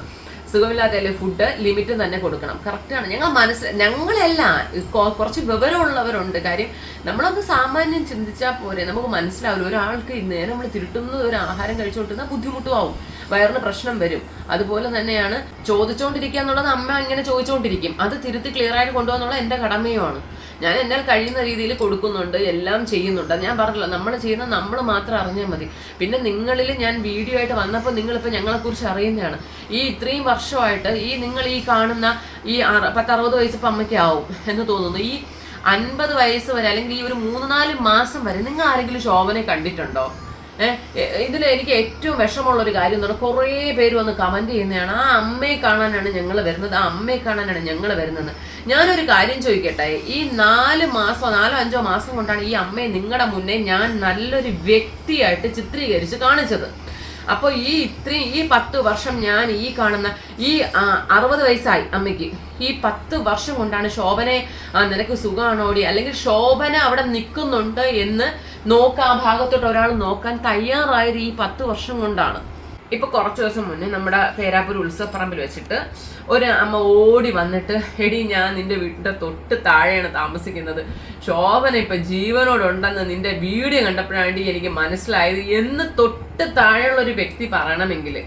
A: സുഖമില്ലാത്തല്ലേ ഫുഡ് ലിമിറ്റ് തന്നെ കൊടുക്കണം. കറക്റ്റാണ്. ഞങ്ങളല്ല, കുറച്ച് വിവരമുള്ളവരുണ്ട്. കാര്യം നമ്മളൊന്ന് സാമാന്യം ചിന്തിച്ചാൽ പോരെ, നമുക്ക് മനസ്സിലാവില്ല. ഒരാൾക്ക് നേരെ നമ്മൾ തിരുട്ടുന്നത് ഒരു ആഹാരം കഴിച്ചുകൊണ്ടിരുന്നാൽ ബുദ്ധിമുട്ടും ആവും, വയറിന് പ്രശ്നം വരും. അതുപോലെ തന്നെയാണ് ചോദിച്ചുകൊണ്ടിരിക്കുക എന്നുള്ളത്. അമ്മ ഇങ്ങനെ ചോദിച്ചുകൊണ്ടിരിക്കും, അത് തിരുത്തി ക്ലിയർ ആയിട്ട് കൊണ്ടുപോകുന്നുള്ള എൻ്റെ കടമയുമാണ്. ഞാൻ എന്നാൽ കഴിയുന്ന രീതിയിൽ കൊടുക്കുന്നുണ്ട്, എല്ലാം ചെയ്യുന്നുണ്ട്. ഞാൻ പറഞ്ഞല്ലോ, നമ്മൾ ചെയ്യുന്ന നമ്മൾ മാത്രം അറിഞ്ഞാൽ മതി. പിന്നെ നിങ്ങളിൽ ഞാൻ വീഡിയോ ആയിട്ട് വന്നപ്പോൾ നിങ്ങളിപ്പോൾ ഞങ്ങളെക്കുറിച്ച് അറിയുന്നതാണ്. ഈ ഇത്രയും വർഷമായിട്ട് നിങ്ങൾ ഈ കാണുന്ന ഈ 60 വയസ്സിപ്പോൾ അമ്മയ്ക്കാവും എന്ന് തോന്നുന്നു. ഈ 50 വയസ്സ് വരെ അല്ലെങ്കിൽ ഈ ഒരു 3-4 മാസം വരെ നിങ്ങൾ ആരെങ്കിലും ശോഭനെ കണ്ടിട്ടുണ്ടോ? ഇതിൽ എനിക്ക് ഏറ്റവും വിഷമമുള്ളൊരു കാര്യം എന്ന് പറഞ്ഞാൽ കുറേ പേര് വന്ന് കമൻറ്റ് ചെയ്യുന്നതാണ്, ആ അമ്മയെ കാണാനാണ് ഞങ്ങൾ വരുന്നത്, ആ അമ്മയെ കാണാനാണ് ഞങ്ങൾ വരുന്നത്. ഞാനൊരു കാര്യം ചോദിക്കട്ടെ, ഈ 4-5 മാസം കൊണ്ടാണ് ഈ അമ്മയെ നിങ്ങളുടെ മുന്നേ ഞാൻ നല്ലൊരു വ്യക്തിയായിട്ട് ചിത്രീകരിച്ച് കാണിച്ചത്. അപ്പോൾ ഈ 10 വർഷം ഞാൻ ഈ കാണുന്ന ഈ 60 വയസ്സായി അമ്മയ്ക്ക്, ഈ 10 വർഷം കൊണ്ടാണ് ശോഭനെ നിനക്ക് സുഖമാണോടി, അല്ലെങ്കിൽ ശോഭന അവിടെ നിൽക്കുന്നുണ്ട് എന്ന് ആ ഭാഗത്തോട്ട് ഒരാൾ നോക്കാൻ തയ്യാറായത് ഈ 10 വർഷം കൊണ്ടാണ്. ഇപ്പൊ കുറച്ച് ദിവസം മുന്നേ നമ്മുടെ പേരാപ്പൂർ ഉത്സവപ്പറമ്പിൽ വെച്ചിട്ട് ഒരു അമ്മ ഓടി വന്നിട്ട്, എടി ഞാൻ നിന്റെ വീട്ടിന്റെ തൊട്ട് താഴെയാണ് താമസിക്കുന്നത്, ശോഭന ഇപ്പൊ ജീവനോടുണ്ടെന്ന് നിന്റെ വീഡിയോ കണ്ടപ്പോഴാണ് എനിക്ക് മനസ്സിലായത് എന്ന് തൊട്ട് താഴെയുള്ള ഒരു വ്യക്തി പറയണമെങ്കിൽ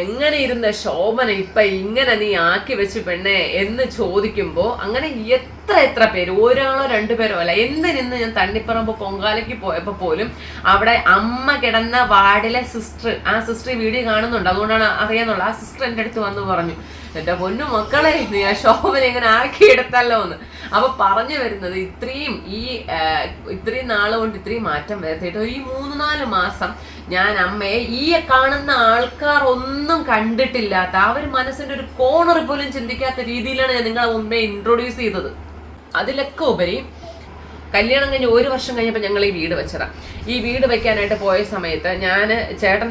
A: എങ്ങനെ ഇരുന്ന ശോഭന ഇപ്പൊ ഇങ്ങനെ നീ ആക്കി വെച്ച് പെണ്ണേ എന്ന് ചോദിക്കുമ്പോ അങ്ങനെ എത്ര പേര്, ഒരാളോ 2 പേരോ അല്ല. എന്തിനിന്ന് ഞാൻ തണ്ണിപ്പറമ്പ് പൊങ്കാലയ്ക്ക് പോയപ്പോ പോലും അവിടെ അമ്മ കിടന്ന വാർഡിലെ സിസ്റ്റർ, ആ സിസ്റ്റർ വീഡിയോ കാണുന്നുണ്ട്, അതുകൊണ്ടാണ് അറിയാന്നുള്ളത്. ആ സിസ്റ്റർ എൻ്റെ അടുത്ത് വന്ന് പറഞ്ഞു, എന്റെ പൊന്നു മക്കളെ നീ ആ ശോഭന എങ്ങനെ ആക്കിയെടുത്തല്ലോ എന്ന്. അപ്പൊ പറഞ്ഞു വരുന്നത്, ഇത്രയും നാള് കൊണ്ട് ഇത്രയും മാറ്റം വരുത്തിയിട്ട് ഈ 3-4 മാസം ഞാൻ അമ്മയെ ഈ കാണുന്ന ആൾക്കാർ ഒന്നും കണ്ടിട്ടില്ലാത്ത, അവർ മനസ്സിന്റെ ഒരു കോർണർ പോലും ചിന്തിക്കാത്ത രീതിയിലാണ് ഞാൻ നിങ്ങളെ മുമ്പേ ഇൻട്രൊഡ്യൂസ് ചെയ്തത്. അതിലൊക്കെ ഉപരി കല്യാണം കഴിഞ്ഞ് 1 വർഷം കഴിഞ്ഞപ്പോൾ ഞങ്ങൾ ഈ വീട് വെച്ചതാണ്. ഈ വീട് വെക്കാനായിട്ട് പോയ സമയത്ത് ചേട്ടൻ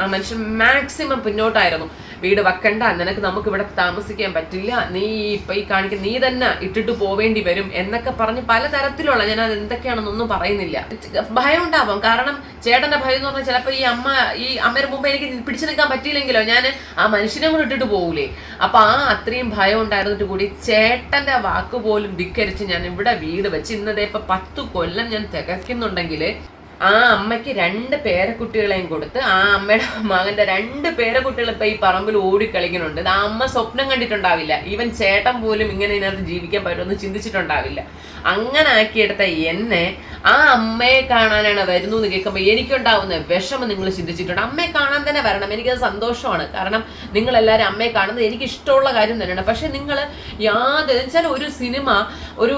A: ആ മനുഷ്യൻ മാക്സിമം പിന്നോട്ടായിരുന്നു. വീട് വെക്കണ്ട, നമുക്ക് ഇവിടെ താമസിക്കാൻ പറ്റില്ല, നീ ഇപ്പൊ ഈ കാണിക്കുന്ന നീ തന്നെ ഇട്ടിട്ട് പോവേണ്ടി വരും എന്നൊക്കെ പറഞ്ഞ് പലതരത്തിലുള്ള, ഞാൻ അത് എന്തൊക്കെയാണെന്നൊന്നും പറയുന്നില്ല. ഭയം ഉണ്ടാവും. കാരണം ചേട്ടന്റെ ഭയം എന്ന് പറഞ്ഞാൽ ചിലപ്പോൾ ഈ അമ്മയുടെ മുമ്പ് എനിക്ക് പിടിച്ചു നിൽക്കാൻ പറ്റിയില്ലെങ്കിലോ ഞാൻ ആ മനുഷ്യനെ കൂടെ ഇട്ടിട്ട് പോകൂലേ. അപ്പൊ അത്രയും ഭയം ഉണ്ടായിരുന്നിട്ട് കൂടി ചേട്ടന്റെ വാക്ക് പോലും ധിക്കരിച്ച് ഞാൻ ഇവിടെ വീട് വെച്ച് ഇന്നതേ ഇപ്പൊ 10 കൊല്ലം ഞാൻ തികയ്ക്കുന്നുണ്ടെങ്കിൽ ആ അമ്മയ്ക്ക് 2 പേരക്കുട്ടികളെയും കൊടുത്ത് ആ അമ്മയുടെ മകന്റെ 2 പേരക്കുട്ടികൾ ഇപ്പൊ ഈ പറമ്പിൽ ഓടിക്കളിക്കുന്നുണ്ട്. ആ അമ്മ സ്വപ്നം കണ്ടിട്ടുണ്ടാവില്ല, ഈവൻ ചേട്ടൻ പോലും ഇങ്ങനെ ഇതിനകത്ത് ജീവിക്കാൻ പറ്റുമെന്ന് ചിന്തിച്ചിട്ടുണ്ടാവില്ല. അങ്ങനെ ആക്കിയെടുത്ത എന്നെ ആ അമ്മയെ കാണാനാണ് വരുന്നു എന്ന് കേൾക്കുമ്പോൾ എനിക്കുണ്ടാവുന്ന വിഷമം നിങ്ങൾ ചിന്തിച്ചിട്ടുണ്ട്. അമ്മയെ കാണാൻ തന്നെ വരണം, എനിക്കത് സന്തോഷമാണ്. കാരണം നിങ്ങളെല്ലാവരും അമ്മയെ കാണുന്നത് എനിക്ക് ഇഷ്ടമുള്ള കാര്യം തന്നെയാണ്. പക്ഷെ നിങ്ങൾ വെച്ചാൽ ഒരു സിനിമ, ഒരു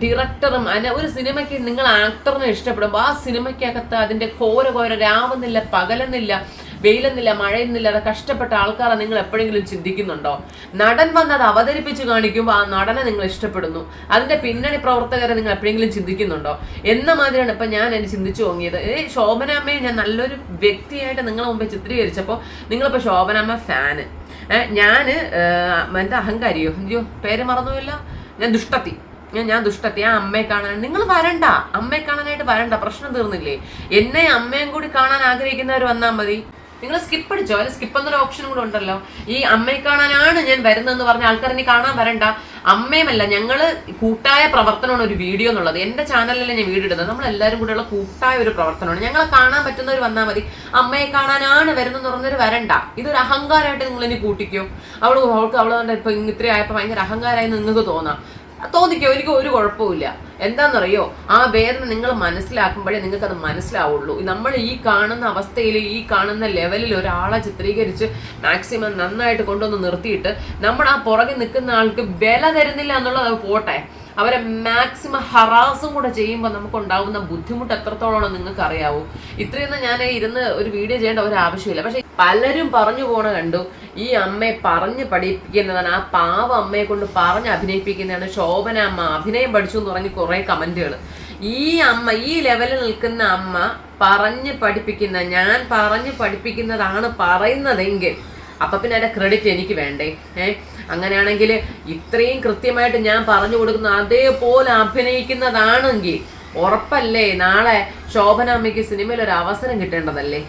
A: ഡയറക്ടറും ഒരു സിനിമയ്ക്ക് നിങ്ങൾ ആക്ടറിനെ ഇഷ്ടപ്പെടുമ്പോൾ ആ സിനിമയ്ക്കകത്ത് അതിന്റെ ഘോര രാവുന്നില്ല, പകലെന്നില്ല, വെയിലെന്നില്ല, മഴയെന്നില്ല, അത് കഷ്ടപ്പെട്ട ആൾക്കാരെ നിങ്ങൾ എപ്പോഴെങ്കിലും ചിന്തിക്കുന്നുണ്ടോ? നടൻ വന്നത് അവതരിപ്പിച്ച് കാണിക്കുമ്പോൾ ആ നടനെ നിങ്ങൾ ഇഷ്ടപ്പെടുന്നു, അതിന്റെ പിന്നണി പ്രവർത്തകരെ നിങ്ങൾ എപ്പോഴെങ്കിലും ചിന്തിക്കുന്നുണ്ടോ എന്ന മാതിരിയാണ് ഇപ്പൊ ഞാൻ എന്നെ ചിന്തിച്ചു തോന്നിയത്. ശോഭനാമ്മയെ ഞാൻ നല്ലൊരു വ്യക്തിയായിട്ട് നിങ്ങളെ മുമ്പേ ചിത്രീകരിച്ചപ്പോൾ നിങ്ങളിപ്പോ ശോഭനാമ്മ ഫാന്, എന്താ അഹങ്കാരിയോ, അയ്യോ പേര് മറന്നുമില്ല, ഞാൻ ദുഷ്ടത്തി. ആ അമ്മയെ കാണാൻ നിങ്ങൾ വരണ്ട, അമ്മയെ കാണാനായിട്ട് വരണ്ട, പ്രശ്നം തീർന്നില്ലേ? എന്നെ അമ്മയും കൂടി കാണാൻ ആഗ്രഹിക്കുന്നവർ വന്നാൽ മതി. നിങ്ങൾ സ്കിപ്പ് അടിച്ചോ, അതിൽ സ്കിപ്പ് എന്നൊരു ഓപ്ഷൻ കൂടെ ഉണ്ടല്ലോ. ഈ അമ്മയെ കാണാനാണ് ഞാൻ വരുന്നതെന്ന് പറഞ്ഞ ആൾക്കാർ ഇനി കാണാൻ വരണ്ട. അമ്മയുമല്ല, ഞങ്ങള് കൂട്ടായ പ്രവർത്തനമാണ് ഒരു വീഡിയോ എന്നുള്ളത്. എന്റെ ചാനലിൽ ഞാൻ വീഡിയോ ഇടുന്നത് നമ്മളെല്ലാവരും കൂടെയുള്ള കൂട്ടായ ഒരു പ്രവർത്തനമാണ്. ഞങ്ങളെ കാണാൻ പറ്റുന്നവർ വന്നാൽ മതി. അമ്മയെ കാണാനാണ് വരുന്നതെന്ന് പറഞ്ഞവർ വരണ്ട. ഇതൊരു അഹങ്കാരമായിട്ട് നിങ്ങൾ ഇനി കൂട്ടിക്കോ. അവള് ഇപ്പൊ ഇത്രയായപ്പോ ഭയങ്കര അഹങ്കാരമായി നിങ്ങൾക്ക് തോന്നിക്കോ, എനിക്ക് ഒരു കുഴപ്പമില്ല. എന്താണെന്നറിയോ, ആ വേദന നിങ്ങൾ മനസ്സിലാക്കുമ്പോഴേ നിങ്ങൾക്ക് അത് മനസ്സിലാവുള്ളൂ. നമ്മൾ ഈ കാണുന്ന അവസ്ഥയിൽ, ഈ കാണുന്ന ലെവലിൽ ഒരാളെ ചിത്രീകരിച്ച് മാക്സിമം നന്നായിട്ട് കൊണ്ടുവന്ന് നിർത്തിയിട്ട് നമ്മൾ ആ പുറകെ നിൽക്കുന്ന ആൾക്ക് വില തരുന്നില്ല എന്നുള്ളത് പോട്ടെ, അവരെ മാക്സിമം ഹറാസും കൂടെ ചെയ്യുമ്പോൾ നമുക്കുണ്ടാവുന്ന ബുദ്ധിമുട്ട് എത്രത്തോളം നിങ്ങൾക്ക് അറിയാവൂ. ഇത്രയൊന്നും ഞാൻ ഇരുന്ന് ഒരു വീഡിയോ ചെയ്യേണ്ട ഒരു ആവശ്യമില്ല. പക്ഷെ പലരും പറഞ്ഞു പോണ കണ്ടു, ഈ അമ്മയെ പറഞ്ഞ് പഠിപ്പിക്കുന്നതാണ്, ആ പാവ അമ്മയെ കൊണ്ട് പറഞ്ഞ് അഭിനയിപ്പിക്കുന്നതാണ് ശോഭന അമ്മ, അഭിനയം പഠിച്ചു എന്ന് പറഞ്ഞ് കുറെ കമന്റുകൾ. ഈ അമ്മ, ഈ ലെവലിൽ നിൽക്കുന്ന അമ്മ പറഞ്ഞ് പഠിപ്പിക്കുന്ന, ഞാൻ പറഞ്ഞ് പഠിപ്പിക്കുന്നതാണ് പറയുന്നതെങ്കിൽ അപ്പൊ പിന്നെ അതിന്റെ ക്രെഡിറ്റ് എനിക്ക് വേണ്ടേ? അങ്ങനെയാണെങ്കിൽ ഇത്രയും കൃത്യമായിട്ട് ഞാൻ പറഞ്ഞു കൊടുക്കുന്ന അതേപോലെ അഭിനയിക്കുന്നതാണെങ്കിൽ ഉറപ്പല്ലേ നാളെ ശോഭനാമ്മയ്ക്ക് സിനിമയിൽ ഒരു അവസരം കിട്ടേണ്ടതല്ലേ?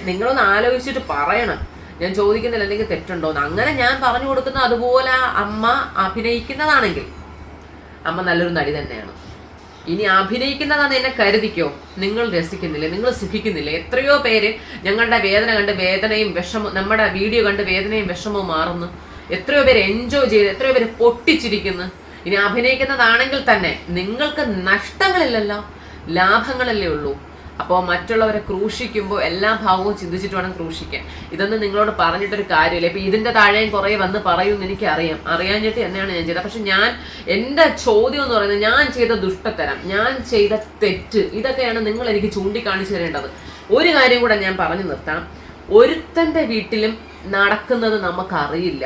A: നിങ്ങളൊന്ന് ആലോചിച്ചിട്ട് പറയണം. ഞാൻ ചോദിക്കുന്നില്ല എന്തെങ്കിലും തെറ്റുണ്ടോന്ന്. അങ്ങനെ ഞാൻ പറഞ്ഞു കൊടുക്കുന്ന അതുപോലെ അമ്മ അഭിനയിക്കുന്നതാണെങ്കിൽ അമ്മ നല്ലൊരു നടി തന്നെയാണ്. ഇനി അഭിനയിക്കുന്നതാണെന്ന് എന്നെ കരുതിക്കോ, നിങ്ങൾ രസിക്കുന്നില്ല, നിങ്ങൾ സുഖിക്കുന്നില്ല. എത്രയോ പേര് ഞങ്ങളുടെ വേദന കണ്ട് വേദനയും വിഷമവും, നമ്മുടെ വീഡിയോ കണ്ട് വേദനയും വിഷമവും മാറുന്നു. എത്രയോ പേര് എൻജോയ് ചെയ്ത്, എത്രയോ പേര് പൊട്ടിച്ചിരിക്കുന്നു. ഇനി അഭിനയിക്കുന്നതാണെങ്കിൽ തന്നെ നിങ്ങൾക്ക് നഷ്ടങ്ങളില്ലല്ലോ, ലാഭങ്ങളല്ലേ ഉള്ളൂ. അപ്പോൾ മറ്റുള്ളവരെ ക്രൂശിക്കുമ്പോൾ എല്ലാ ഭാവവും ചിന്തിച്ചിട്ട് വേണം ക്രൂശിക്കാൻ. ഇതൊന്നും നിങ്ങളോട് പറഞ്ഞിട്ടൊരു കാര്യമില്ല. ഇപ്പം ഇതിൻ്റെ താഴെയും കുറേ വന്ന് പറയുമെന്ന് അറിയാഞ്ഞിട്ട് തന്നെയാണ് ഞാൻ ചെയ്തത്. പക്ഷെ എൻ്റെ ചോദ്യം എന്ന് പറയുന്നത്, ഞാൻ ചെയ്ത ദുഷ്ടത്തരം, ഞാൻ ചെയ്ത തെറ്റ്, ഇതൊക്കെയാണ് നിങ്ങൾ എനിക്ക് ചൂണ്ടിക്കാണിച്ചു തരേണ്ടത്. ഒരു കാര്യം കൂടെ ഞാൻ പറഞ്ഞു നിർത്താം. ഒരുത്തൻ്റെ വീട്ടിലും നടക്കുന്നത് നമുക്കറിയില്ല.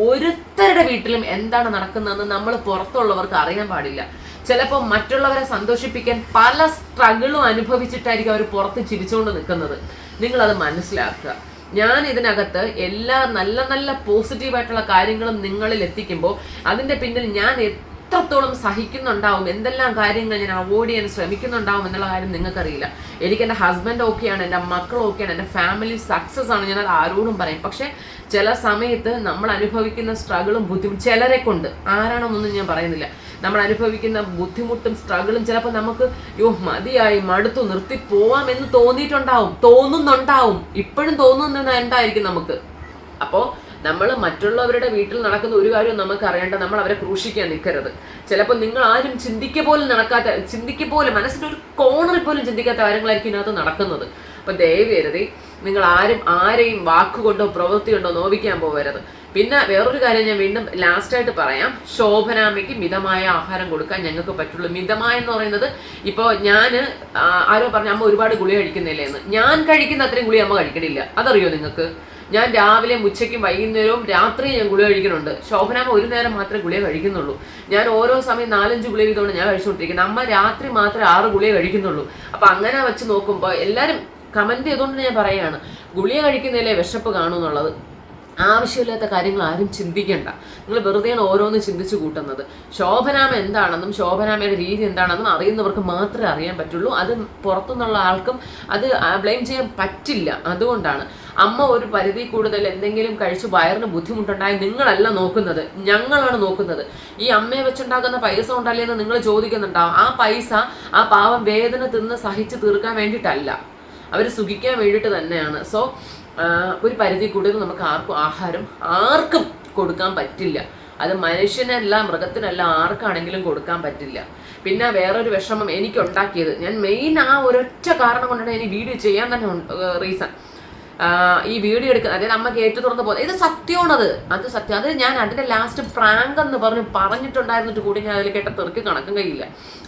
A: ഒരുത്തരുടെ വീട്ടിലും എന്താണ് നടക്കുന്നതെന്ന് നമ്മൾ പുറത്തുള്ളവർക്ക് അറിയാൻ പാടില്ല. ചിലപ്പോൾ മറ്റുള്ളവരെ സന്തോഷിപ്പിക്കാൻ പല സ്ട്രഗിളും അനുഭവിച്ചിട്ടായിരിക്കും അവർ പുറത്ത് ചിരിച്ചുകൊണ്ട് നിൽക്കുന്നത്. നിങ്ങളത് മനസ്സിലാക്കുക. ഞാൻ ഇതിനകത്ത് എല്ലാ നല്ല നല്ല പോസിറ്റീവായിട്ടുള്ള കാര്യങ്ങളും നിങ്ങളിൽ എത്തിക്കുമ്പോൾ അതിൻ്റെ പിന്നിൽ ഞാൻ എത്രത്തോളം സഹിക്കുന്നുണ്ടാവും, എന്തെല്ലാം കാര്യങ്ങൾ ഞാൻ അവോയ്ഡ് ചെയ്യാൻ ശ്രമിക്കുന്നുണ്ടാവും എന്നുള്ള കാര്യം നിങ്ങൾക്കറിയില്ല. എനിക്ക് എൻ്റെ ഹസ്ബൻഡ് ഓക്കെയാണ്, എൻ്റെ മക്കൾ ഓക്കെയാണ്, എൻ്റെ ഫാമിലി സക്സസ് ആണ്, ഞാനത് ആരോടും പറയും. പക്ഷെ ചില സമയത്ത് നമ്മൾ അനുഭവിക്കുന്ന സ്ട്രഗിളും ബുദ്ധിമുട്ടും ചിലരെ കൊണ്ട്, ആരാണെന്നൊന്നും ഞാൻ പറയുന്നില്ല, നമ്മൾ അനുഭവിക്കുന്ന ബുദ്ധിമുട്ടും സ്ട്രഗിളും ചിലപ്പോൾ നമുക്ക് മതിയായി മടുത്തു നിർത്തി പോവാമെന്ന് തോന്നുന്നുണ്ടാവും. ഇപ്പോഴും തോന്നുന്നുണ്ടായിരിക്കും നമുക്ക്. അപ്പോൾ നമ്മൾ മറ്റുള്ളവരുടെ വീട്ടിൽ നടക്കുന്ന ഒരു കാര്യവും നമുക്ക് അറിയേണ്ട, നമ്മൾ അവരെ ക്രൂശിക്കാൻ നിൽക്കരുത്. ചിലപ്പോൾ നിങ്ങൾ ആരും ചിന്തിക്ക പോലും മനസ്സിൻ്റെ ഒരു കോണറിൽ പോലും ചിന്തിക്കാത്ത കാര്യങ്ങളായിരിക്കും ഇതിനകത്ത് നടക്കുന്നത്. അപ്പം ദയവേരുതി നിങ്ങൾ ആരെയും വാക്കുകൊണ്ടോ പ്രവൃത്തി കൊണ്ടോ നോവിക്കാൻ പോകരുത്. പിന്നെ വേറൊരു കാര്യം ഞാൻ വീണ്ടും ലാസ്റ്റായിട്ട് പറയാം. ശോഭനാമ്മയ്ക്ക് മിതമായ ആഹാരം കൊടുക്കാൻ ഞങ്ങൾക്ക് പറ്റുള്ളൂ. മിതമായ എന്ന് പറയുന്നത്, ഇപ്പോൾ ഞാൻ ആരോ പറഞ്ഞു അമ്മ ഒരുപാട് ഗുളിക കഴിക്കുന്നില്ലേ എന്ന്. ഞാൻ കഴിക്കുന്ന അത്രയും ഗുളിക അമ്മ കഴിക്കണില്ല, അതറിയോ നിങ്ങൾക്ക്? ഞാൻ രാവിലെ ഉച്ചയ്ക്കും വൈകുന്നേരവും രാത്രിയും ഞാൻ ഗുളിക കഴിക്കുന്നുണ്ട്. ശോഭനാമ്മ ഒരു നേരം മാത്രമേ ഗുളിക കഴിക്കുന്നുള്ളൂ. ഞാൻ ഓരോ സമയം 4-5 ഗുളിക ഇതുകൊണ്ട് ഞാൻ കഴിച്ചുകൊണ്ടിരിക്കുന്നത്. അമ്മ രാത്രി മാത്രമേ 6 ഗുളിക കഴിക്കുന്നുള്ളൂ. അപ്പം അങ്ങനെ വെച്ച് നോക്കുമ്പോൾ എല്ലാവരും കമൻറ്റ് ചെയ്തുകൊണ്ട് ഞാൻ പറയുകയാണ്, ഗുളിക കഴിക്കുന്നതിലേ വിശപ്പ് കാണുമെന്നുള്ളത്. ആവശ്യമില്ലാത്ത കാര്യങ്ങൾ ആരും ചിന്തിക്കേണ്ട. നിങ്ങൾ വെറുതെയാണ് ഓരോന്ന് ചിന്തിച്ചു കൂട്ടുന്നത്. ശോഭനാമ എന്താണെന്നും ശോഭനാമയുടെ രീതി എന്താണെന്നും അറിയുന്നവർക്ക് മാത്രമേ അറിയാൻ പറ്റുള്ളൂ. അത് പുറത്തുനിന്നുള്ള ആൾക്കും അത് ബ്ലെയിം ചെയ്യാൻ പറ്റില്ല. അതുകൊണ്ടാണ് അമ്മ ഒരു പരിധി കൂടുതൽ എന്തെങ്കിലും കഴിച്ച് വയറിന് ബുദ്ധിമുട്ടുണ്ടായി നിങ്ങളല്ല നോക്കുന്നത്, ഞങ്ങളാണ് നോക്കുന്നത്. ഈ അമ്മയെ വെച്ചുണ്ടാക്കുന്ന പൈസ ഉണ്ടല്ലേ എന്ന് നിങ്ങൾ ചോദിക്കുന്നുണ്ടാവും. ആ പൈസ ആ പാവം വേദന തിന്ന് സഹിച്ച് തീർക്കാൻ വേണ്ടിയിട്ടല്ല, അവർ സുഖിക്കാൻ വേണ്ടിയിട്ട് തന്നെയാണ്. സോ ഒരു പരിധി കൂടുതൽ നമുക്ക് ആർക്കും കൊടുക്കാൻ പറ്റില്ല. അത് മനുഷ്യനല്ല, മൃഗത്തിനല്ല, ആർക്കാണെങ്കിലും കൊടുക്കാൻ പറ്റില്ല. പിന്നെ വേറൊരു വിഷമം എനിക്കുണ്ടാക്കിയത്, ഞാൻ മെയിൻ ആ ഒരൊറ്റ കാരണം കൊണ്ടാണ് ഞാൻ ഈ വീഡിയോ ചെയ്യാൻ തന്നെ റീസൺ. ഈ വീഡിയോ എടുക്കുക, അതായത് അമ്മ കേട്ടു തുറന്ന് പോകുന്നത്, ഇത് സത്യമാണത്, അത് സത്യം. അത് ഞാൻ അതിൻ്റെ ലാസ്റ്റ് പ്രാങ്ക് എന്ന് പറഞ്ഞിട്ടുണ്ടായിരുന്നിട്ട് കൂടി ഞാൻ അതിൽ കേട്ട തെറുക്ക് കണക്കും കഴിയില്ല.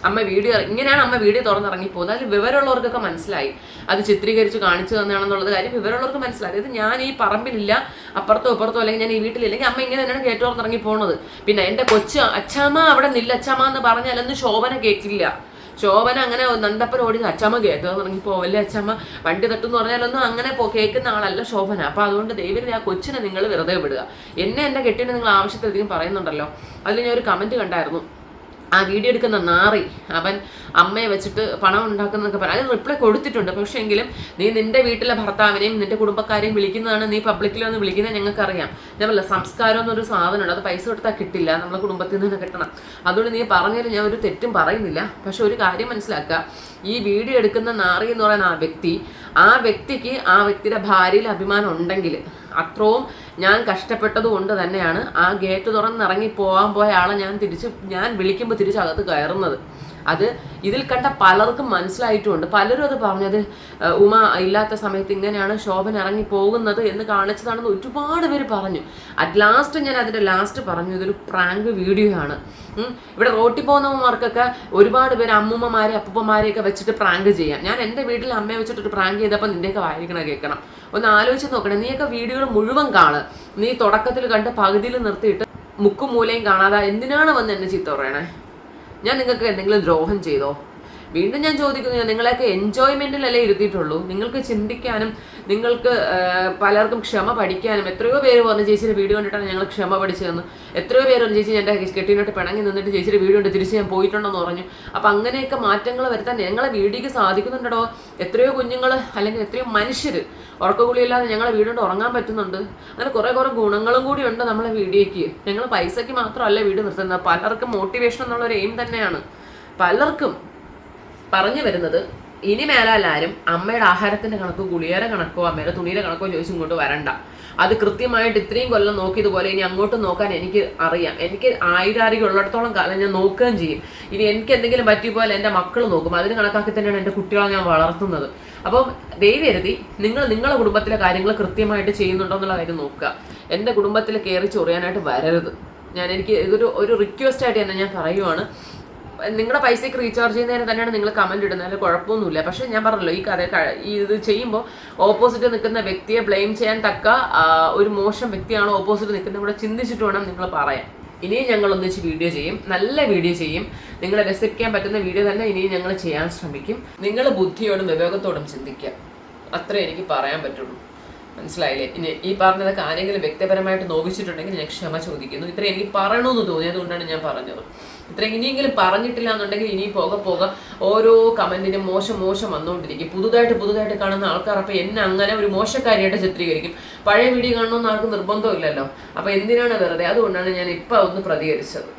A: അമ്മ വീഡിയോ ഇങ്ങനെയാണ് അമ്മ വീഡിയോ തുറന്നിറങ്ങി പോകുന്നത്. അതിൽ വിവരമുള്ളവർക്കൊക്കെ മനസ്സിലായി അത് ചിത്രീകരിച്ച് കാണിച്ചു തന്നെയാണെന്നുള്ളത് കാര്യം വിവരമുള്ളവർക്ക് മനസ്സിലായി. അതായത് ഞാൻ ഈ പറമ്പിലില്ല, അപ്പുറത്തോ ഇപ്പുറത്തോ അല്ലെങ്കിൽ ഞാൻ ഈ വീട്ടിലില്ലെങ്കിൽ അമ്മ ഇങ്ങനെ തന്നെയാണ് കേട്ടു തുറന്നിറങ്ങി പോകുന്നത്. പിന്നെ എൻ്റെ കൊച്ചു അച്ഛാമ്മ അവിടെ നില്ല അച്ഛാമ്മ എന്ന് പറഞ്ഞാലൊന്നും ശോഭന കേൾക്കില്ല. ശോഭന അങ്ങനെ നന്ദപ്പൻ ഓടി അച്ഛമ്മ കേട്ടോ ഇറങ്ങി പോവല്ലേ അച്ഛമ്മ വണ്ടി തട്ടെന്ന് പറഞ്ഞാലൊന്നും അങ്ങനെ കേൾക്കുന്ന ആളല്ല ശോഭന. അപ്പോൾ അതുകൊണ്ട് ദൈവം ആ കൊച്ചിനെ നിങ്ങൾ വെറുതെ വിടുക. എൻ്റെ കെട്ടിനെ നിങ്ങൾ ആവശ്യത്തിലധികം പറയുന്നുണ്ടല്ലോ. അതിൽ ഞാൻ ഒരു കമൻറ്റ് കണ്ടായിരുന്നു, ആ വീഡിയോ എടുക്കുന്ന നാറി അവൻ അമ്മയെ വെച്ചിട്ട് പണം ഉണ്ടാക്കുന്നതൊക്കെ പറയാം. അതിന് റിപ്ലൈ കൊടുത്തിട്ടുണ്ട്. പക്ഷേ എങ്കിലും നീ നിന്റെ വീട്ടിലെ ഭർത്താവിനെയും നിന്റെ കുടുംബക്കാരെയും വിളിക്കുന്നതാണ് നീ പബ്ലിക്കിൽ വന്ന് വിളിക്കുന്നത് ഞങ്ങൾക്കറിയാം. ഞാൻ പറയില്ല, സംസ്കാരം എന്നൊരു സാധനമുണ്ട്, അത് പൈസ കൊടുത്താൽ കിട്ടില്ല, നമ്മളെ കുടുംബത്തിൽ നിന്ന് തന്നെ കിട്ടണം. അതുകൊണ്ട് നീ പറഞ്ഞാലും ഞാൻ ഒരു തെറ്റും പറയുന്നില്ല. പക്ഷെ ഒരു കാര്യം മനസ്സിലാക്കുക, ഈ വീഡിയോ എടുക്കുന്ന നാറി എന്ന് പറയുന്ന ആ വ്യക്തിക്ക് ആ വ്യക്തിയുടെ ഭാര്യയിൽ അഭിമാനം ഉണ്ടെങ്കിൽ, അത്രയും ഞാൻ കഷ്ടപ്പെട്ടത് കൊണ്ട് തന്നെയാണ് ആ ഗേറ്റ് തുറന്നിറങ്ങി പോയ ആളെ ഞാൻ വിളിക്കുമ്പോൾ തിരിച്ചകത്ത് കയറുന്നത്. അത് ഇതിൽ കണ്ട പലർക്കും മനസ്സിലായിട്ടുമുണ്ട്. പലരും അത് പറഞ്ഞത് ഉമ ഇല്ലാത്ത സമയത്ത് ഇങ്ങനെയാണ് ശോഭന ഇറങ്ങി പോകുന്നത് എന്ന് കാണിച്ചതാണെന്ന് ഒരുപാട് പേര് പറഞ്ഞു. അറ്റ് ലാസ്റ്റ് ഞാൻ അതിൻ്റെ ലാസ്റ്റ് പറഞ്ഞു ഇതൊരു പ്രാങ്ക് വീഡിയോ ആണ്. ഇവിടെ റോട്ടിൽ പോകുന്നവർക്കൊക്കെ ഒരുപാട് പേര് അമ്മൂമ്മമാരെ അപ്പൂപ്പന്മാരെയൊക്കെ വെച്ചിട്ട് പ്രാങ്ക് ചെയ്യാം. ഞാൻ എൻ്റെ വീട്ടിൽ അമ്മയെ വെച്ചിട്ടൊരു പ്രാങ്ക് ചെയ്തപ്പോൾ നിൻ്റെയൊക്കെ വായിക്കണം കേൾക്കണം. ഒന്ന് ആലോചിച്ച് നോക്കണം. നീയൊക്കെ വീഡിയോകൾ മുഴുവൻ കാണുക. നീ തുടക്കത്തിൽ കണ്ട് പകുതിയിൽ നിർത്തിയിട്ട് മുക്കും മൂലയും കാണാതെ എന്തിനാണ് വന്ന് എന്നെ ചീത്ത പറയണേ? ഞാൻ നിങ്ങൾക്ക് എന്തെങ്കിലും ദ്രോഹം ചെയ്തോ? വീണ്ടും ഞാൻ ചോദിക്കുന്നു, നിങ്ങളെയൊക്കെ എൻജോയ്മെൻറ്റിലല്ലേ ഇരുത്തിയിട്ടുള്ളൂ. നിങ്ങൾക്ക് ചിന്തിക്കാനും നിങ്ങൾക്ക് പലർക്കും ക്ഷമ പഠിക്കാനും എത്രയോ പേര് പറഞ്ഞു ചേച്ചിയുടെ വീഡിയോ കണ്ടിട്ടാണ് ഞങ്ങൾ ക്ഷമ പഠിച്ചതെന്ന്. എത്രയോ പേര് പറഞ്ഞു ചേച്ചി എൻ്റെ കെട്ടിനോട്ട് പിണങ്ങി നിന്നിട്ട് ചേച്ചിയുടെ വീഡിയോ ഉണ്ട് തിരിച്ച് ഞാൻ പോയിട്ടുണ്ടെന്ന് പറഞ്ഞു. അപ്പം അങ്ങനെയൊക്കെ മാറ്റങ്ങൾ വരുത്താൻ ഞങ്ങളെ വീഡിയോക്ക് സാധിക്കുന്നുണ്ടോ. എത്രയോ കുഞ്ഞുങ്ങൾ അല്ലെങ്കിൽ എത്രയോ മനുഷ്യർ ഉറക്കഗുളിയില്ലാതെ ഞങ്ങളെ വീഡിയോ കൊണ്ട് ഉറങ്ങാൻ പറ്റുന്നുണ്ട്. അങ്ങനെ കുറേ ഗുണങ്ങളും കൂടി ഉണ്ട് നമ്മളെ വീഡിയോയ്ക്ക്. ഞങ്ങൾ പൈസയ്ക്ക് മാത്രമല്ല വീഡിയോ നിർത്തുന്നത്, പലർക്കും മോട്ടിവേഷൻ എന്നുള്ളൊരു എയിം തന്നെയാണ്. പലർക്കും പറഞ്ഞു വരുന്നത് ഇനി മേലാലും അമ്മയുടെ ആഹാരത്തിന്റെ കണക്കോ ഗുളികയുടെ കണക്കോ അമ്മയുടെ തുണിയുടെ കണക്കോ ചോദിച്ച് ഇങ്ങോട്ട് വരണ്ട. അത് കൃത്യമായിട്ട് ഇത്രയും കൊല്ലം നോക്കിയതുപോലെ ഇനി അങ്ങോട്ട് നോക്കാൻ എനിക്ക് അറിയാം. എനിക്ക് ആയിരം ഉള്ളിടത്തോളം കാലം ഞാൻ നോക്കുകയും ചെയ്യും. ഇനി എനിക്ക് എന്തെങ്കിലും പറ്റിയ പോലെ എൻ്റെ മക്കൾ നോക്കും. അതിന് കണക്കാക്കി തന്നെയാണ് എൻ്റെ കുട്ടികളെ ഞാൻ വളർത്തുന്നത്. അപ്പം ദയവേരുതി നിങ്ങളുടെ കുടുംബത്തിലെ കാര്യങ്ങൾ കൃത്യമായിട്ട് ചെയ്യുന്നുണ്ടോ എന്നുള്ള കാര്യം നോക്കുക. എൻ്റെ കുടുംബത്തിൽ കയറി ചൊറിയാനായിട്ട് വരരുത്. എനിക്ക് ഇതൊരു റിക്വസ്റ്റ് ആയിട്ട് തന്നെ ഞാൻ പറയുവാണ്. നിങ്ങളുടെ പൈസയ്ക്ക് റീചാർജ് ചെയ്യുന്നതിന് തന്നെയാണ് നിങ്ങൾ കമൻറ്റ് ഇടുന്നത്, അതിൽ കുഴപ്പമൊന്നുമില്ല. പക്ഷേ ഞാൻ പറഞ്ഞല്ലോ, ഇത് ചെയ്യുമ്പോൾ ഓപ്പോസിറ്റ് നിൽക്കുന്ന വ്യക്തിയെ ബ്ലെയിം ചെയ്യാൻ തക്ക ഒരു മോശം വ്യക്തിയാണോ ഓപ്പോസിറ്റ് നിൽക്കുന്നത് കൂടെ ചിന്തിച്ചിട്ട് വേണം നിങ്ങൾ പറയാൻ. ഇനിയും ഞങ്ങൾ ഒന്നിച്ച് വീഡിയോ ചെയ്യും, നല്ല വീഡിയോ ചെയ്യും. നിങ്ങളെ രസിപ്പിക്കാൻ പറ്റുന്ന വീഡിയോ തന്നെ ഇനിയും ഞങ്ങൾ ചെയ്യാൻ ശ്രമിക്കും. നിങ്ങൾ ബുദ്ധിയോടും വിവേകത്തോടും ചിന്തിക്കുക, അത്രേ എനിക്ക് പറയാൻ പറ്റുള്ളൂ. മനസ്സിലായില്ലേ? ഇനി ഈ പറഞ്ഞതൊക്കെ ആരെങ്കിലും വ്യക്തിപരമായിട്ട് നോവിച്ചിട്ടുണ്ടെങ്കിൽ ഞാൻ ക്ഷമ ചോദിക്കുന്നു. ഇത്ര എനിക്ക് പറയണമെന്ന് തോന്നിയതുകൊണ്ടാണ് ഞാൻ പറഞ്ഞത്. ഇത്ര ഇനിയെങ്കിലും പറഞ്ഞിട്ടില്ല എന്നുണ്ടെങ്കിൽ ഇനി പോകെ ഓരോ കമന്റിനും മോശം വന്നുകൊണ്ടിരിക്കും. പുതുതായിട്ട് കാണുന്ന ആൾക്കാർ അപ്പം എന്നെ അങ്ങനെ ഒരു മോശക്കാരിയായിട്ട് ചിത്രീകരിക്കും. പഴയ വീഡിയോ കാണണമെന്ന് ആർക്കും നിർബന്ധമില്ലല്ലോ. അപ്പം എന്തിനാണ് വെറുതെ? അതുകൊണ്ടാണ് ഞാൻ ഇപ്പം ഒന്ന് പ്രതികരിച്ചത്.